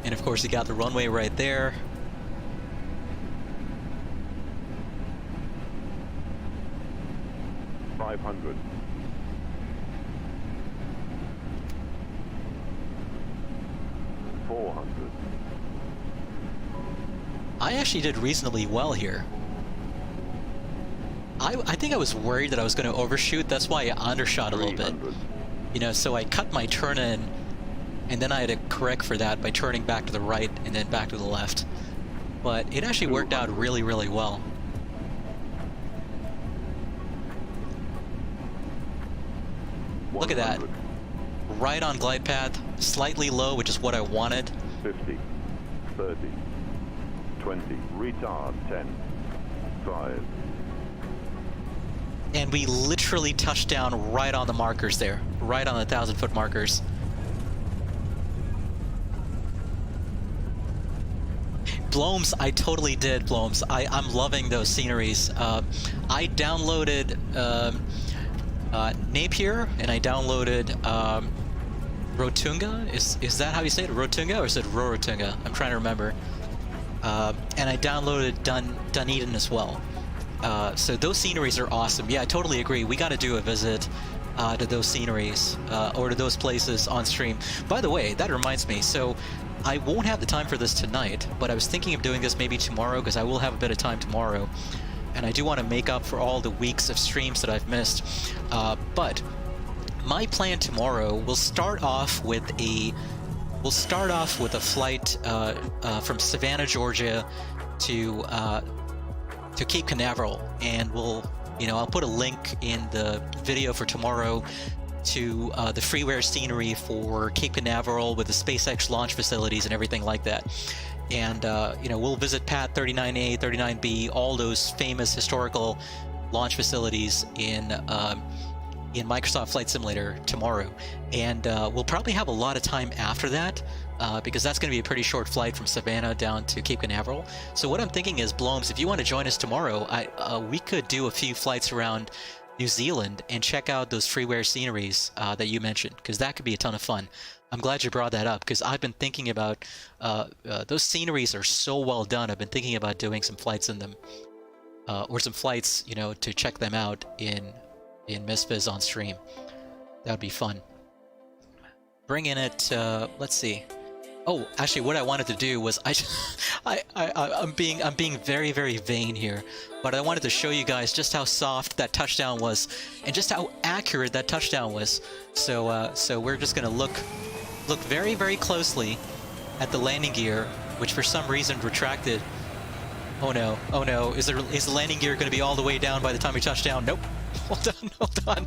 And of course you got the runway right there. $500. $400. I actually did reasonably well here. I think I was worried that I was going to overshoot. That's why I undershot a little bit. You know, so I cut my turn in, and then I had to correct for that by turning back to the right and then back to the left. But it actually worked out really, really well. Look at that. Right on glide path, slightly low, which is what I wanted. 50, 30, 20, retard, 10, 5. And we literally touched down right on the markers there, right on the 1,000-foot markers. Blomes, I totally did, Blomes. I'm loving those sceneries. I downloaded Napier, and I downloaded Rotunga. Is that how you say it? Rotunga, or is it Rorotunga? I'm trying to remember. And I downloaded Dunedin as well. So those sceneries are awesome. Yeah, I totally agree. We got to do a visit to those sceneries or to those places on stream. By the way, that reminds me. So I won't have the time for this tonight, but I was thinking of doing this maybe tomorrow because I will have a bit of time tomorrow. And I do want to make up for all the weeks of streams that I've missed. But my plan tomorrow will start off with a flight from Savannah, Georgia to Cape Canaveral, and I'll put a link in the video for tomorrow to the Freeware scenery for Cape Canaveral with the SpaceX launch facilities and everything like that. And we'll visit Pad 39A, 39B, all those famous historical launch facilities in Microsoft Flight Simulator tomorrow. And we'll probably have a lot of time after that because that's going to be a pretty short flight from Savannah down to Cape Canaveral. So what I'm thinking is, Blomes, if you want to join us tomorrow, we could do a few flights around New Zealand and check out those Freeware sceneries that you mentioned, because that could be a ton of fun. I'm glad you brought that up, because I've been thinking about those sceneries are so well done. I've been thinking about doing some flights in them, or some flights, to check them out in Misfizz on stream. That would be fun. Bring in it. Let's see. Oh, actually, what I wanted to do was I'm being very, very vain here, but I wanted to show you guys just how soft that touchdown was, and just how accurate that touchdown was. So we're just gonna look very, very closely at the landing gear, which for some reason retracted. Oh no! Oh no! Is the landing gear going to be all the way down by the time we touch down? Nope. Hold on.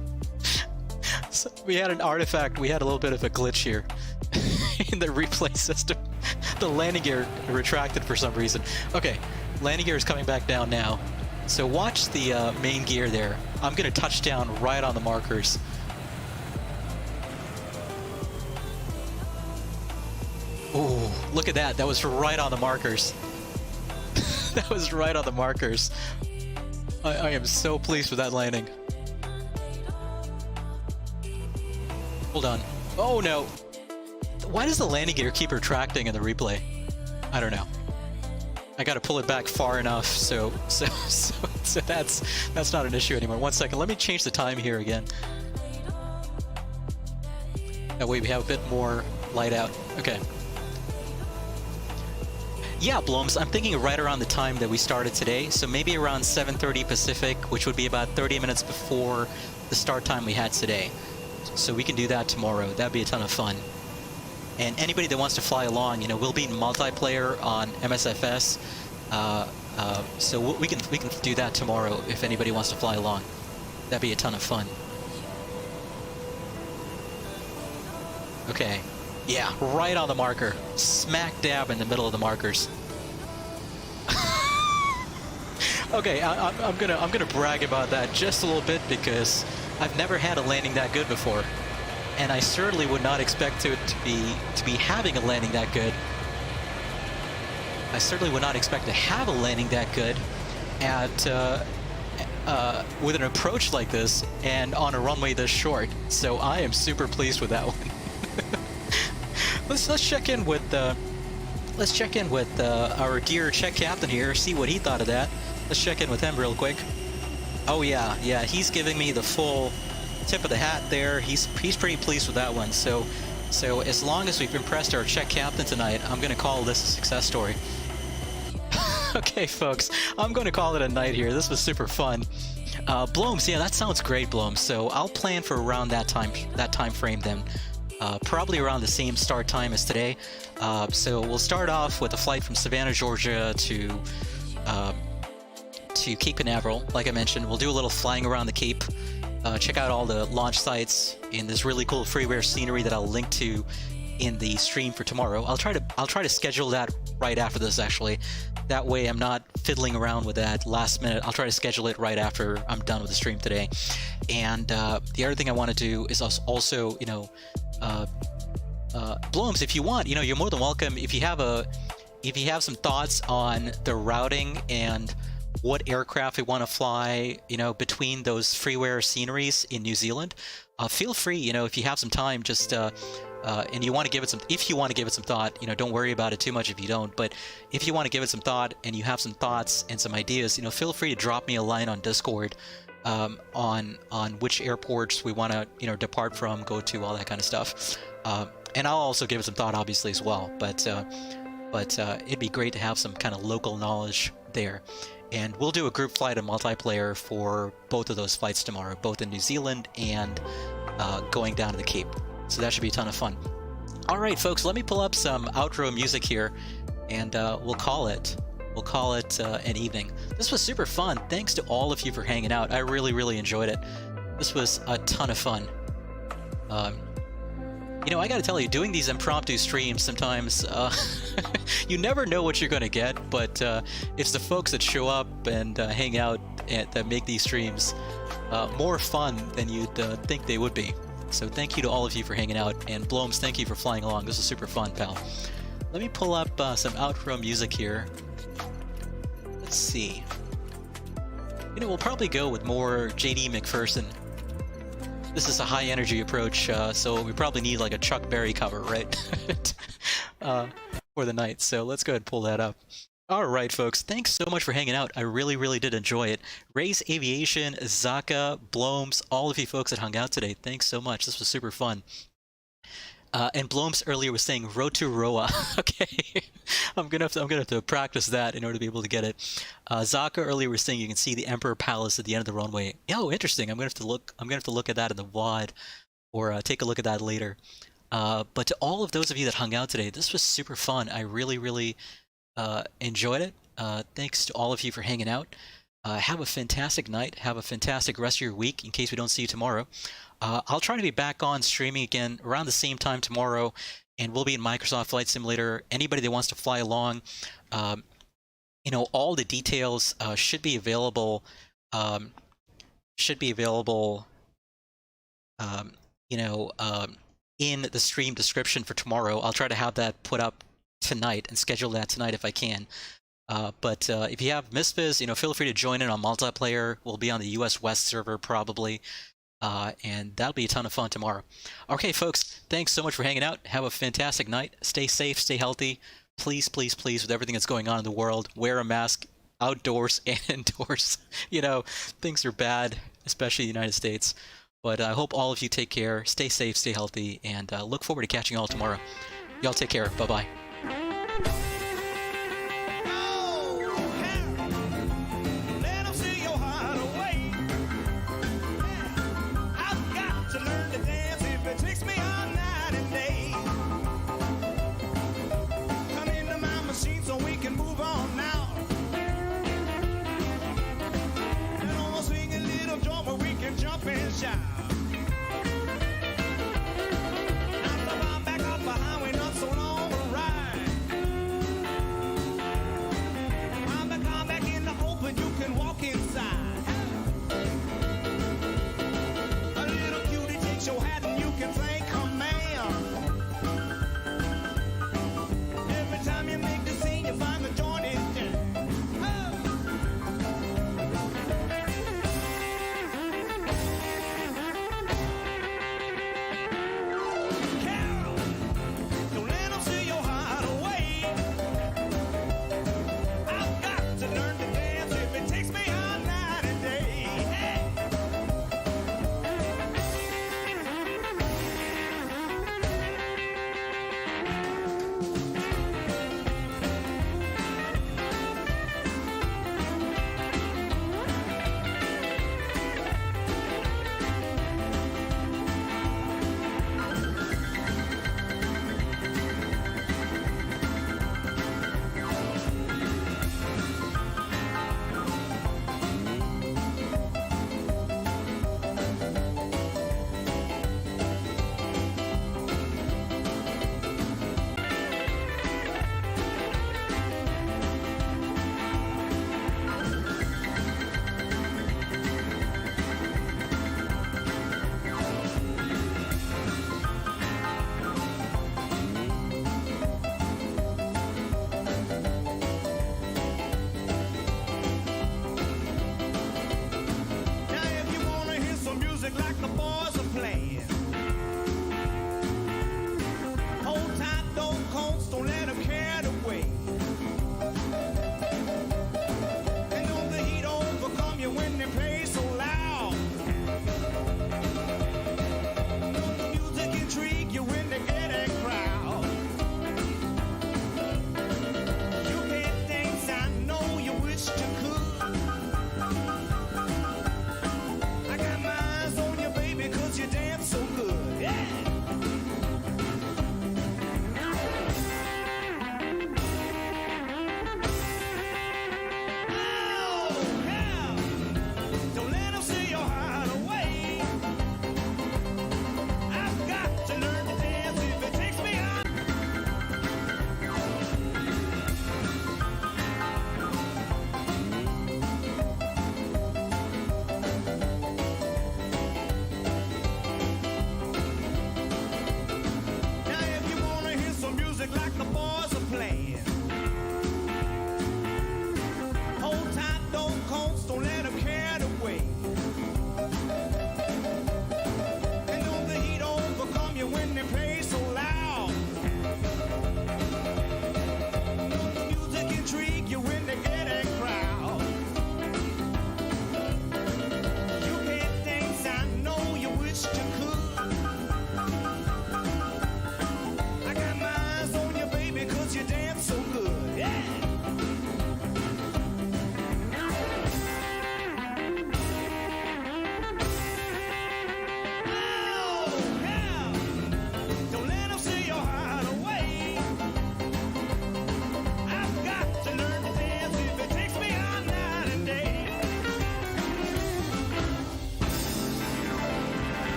So we had an artifact. We had a little bit of a glitch here in the replay system. The landing gear retracted for some reason. Okay, landing gear is coming back down now. So watch the main gear there. I'm going to touch down right on the markers. Ooh, look at that. That was right on the markers. That was right on the markers. I am so pleased with that landing. Hold on. Oh no. Why does the landing gear keep retracting in the replay? I don't know. I gotta pull it back far enough so that's not an issue anymore. 1 second, let me change the time here again. That way we have a bit more light out. Okay. Yeah, Blooms, I'm thinking right around the time that we started today, so maybe around 7:30 Pacific, which would be about 30 minutes before the start time we had today. So we can do that tomorrow. That'd be a ton of fun. And anybody that wants to fly along, you know, we'll be in multiplayer on MSFS, so we can do that tomorrow if anybody wants to fly along. That'd be a ton of fun. Okay. Yeah, right on the marker. Smack dab in the middle of the markers. Okay, I'm gonna brag about that just a little bit because I've never had a landing that good before, and I certainly would not expect it to be having a landing that good. I certainly would not expect to have a landing that good at with an approach like this and on a runway this short. So I am super pleased with that one. Let's check in with our dear check captain here, see what he thought of that. Let's check in with him real quick. Oh yeah, he's giving me the full tip of the hat there. He's pretty pleased with that one. So as long as we've impressed our check captain tonight, I'm gonna call this a success story. Okay, folks, I'm gonna call it a night here. This was super fun. Blooms, yeah, that sounds great, Blooms. So I'll plan for around that time frame then. Probably around the same start time as today. So we'll start off with a flight from Savannah, Georgia to Cape Canaveral. Like I mentioned, we'll do a little flying around the Cape, check out all the launch sites in this really cool Freeware scenery that I'll link to in the stream for tomorrow. I'll try to schedule that right after this, actually. That way I'm not fiddling around with that last minute. I'll try to schedule it right after I'm done with the stream today. And the other thing I want to do is also, you know, Blooms, if you want, you know, you're more than welcome. If you have some thoughts on the routing and what aircraft we want to fly, you know, between those Freeware sceneries in New Zealand, feel free, you know, if you have some time, just and you want to give it some, if you want to give it some thought, you know, don't worry about it too much if you don't, but if you want to give it some thought and you have some thoughts and some ideas, you know, feel free to drop me a line on Discord on which airports we want to, you know, depart from, go to, all that kind of stuff. And I'll also give it some thought, obviously, as well. But it'd be great to have some kind of local knowledge there. And we'll do a group flight and multiplayer for both of those flights tomorrow, both in New Zealand and going down to the Cape. So that should be a ton of fun. All right, folks, let me pull up some outro music here, and we'll call it an evening. This was super fun. Thanks to all of you for hanging out. I really enjoyed it. This was a ton of fun. You know, I gotta tell you, doing these impromptu streams sometimes, you never know what you're gonna get, but it's the folks that show up and hang out that make these streams more fun than you'd think they would be. So thank you to all of you for hanging out, and Blooms, thank you for flying along. This was super fun, pal. Let me pull up some outro music here. Let's see. You know, we'll probably go with more JD McPherson. This is a high energy approach, so we probably need like a Chuck Berry cover, right? For the night. So let's go ahead and pull that up. All right, folks. Thanks so much for hanging out. I really did enjoy it. Race Aviation, Zaka, Blooms, all of you folks that hung out today. Thanks so much. This was super fun. And Blooms earlier was saying Rotorua. Okay, I'm gonna have to practice that in order to be able to get it. Zaka earlier was saying you can see the Emperor Palace at the end of the runway. Oh, interesting. I'm gonna have to look at that in the VOD, or take a look at that later. But to all of those of you that hung out today, this was super fun. I really enjoyed it. Thanks to all of you for hanging out. Have a fantastic night. Have a fantastic rest of your week. In case we don't see you tomorrow. I'll try to be back on streaming again around the same time tomorrow, and we'll be in Microsoft Flight Simulator. Anybody that wants to fly along, you know, all the details should be available. You know, in the stream description for tomorrow. I'll try to have that put up tonight and schedule that tonight if I can. But if you have Misfits, feel free to join in on multiplayer. We'll be on the US West server probably. And that'll be a ton of fun tomorrow. Okay, folks, thanks so much for hanging out. Have a fantastic night. Stay safe, stay healthy. Please, please, please, with everything that's going on in the world, wear a mask outdoors and indoors. Things are bad, especially in the United States. But I hope all of you take care, stay safe, stay healthy, and look forward to catching you all tomorrow. Y'all take care. Bye-bye. Jump and shout.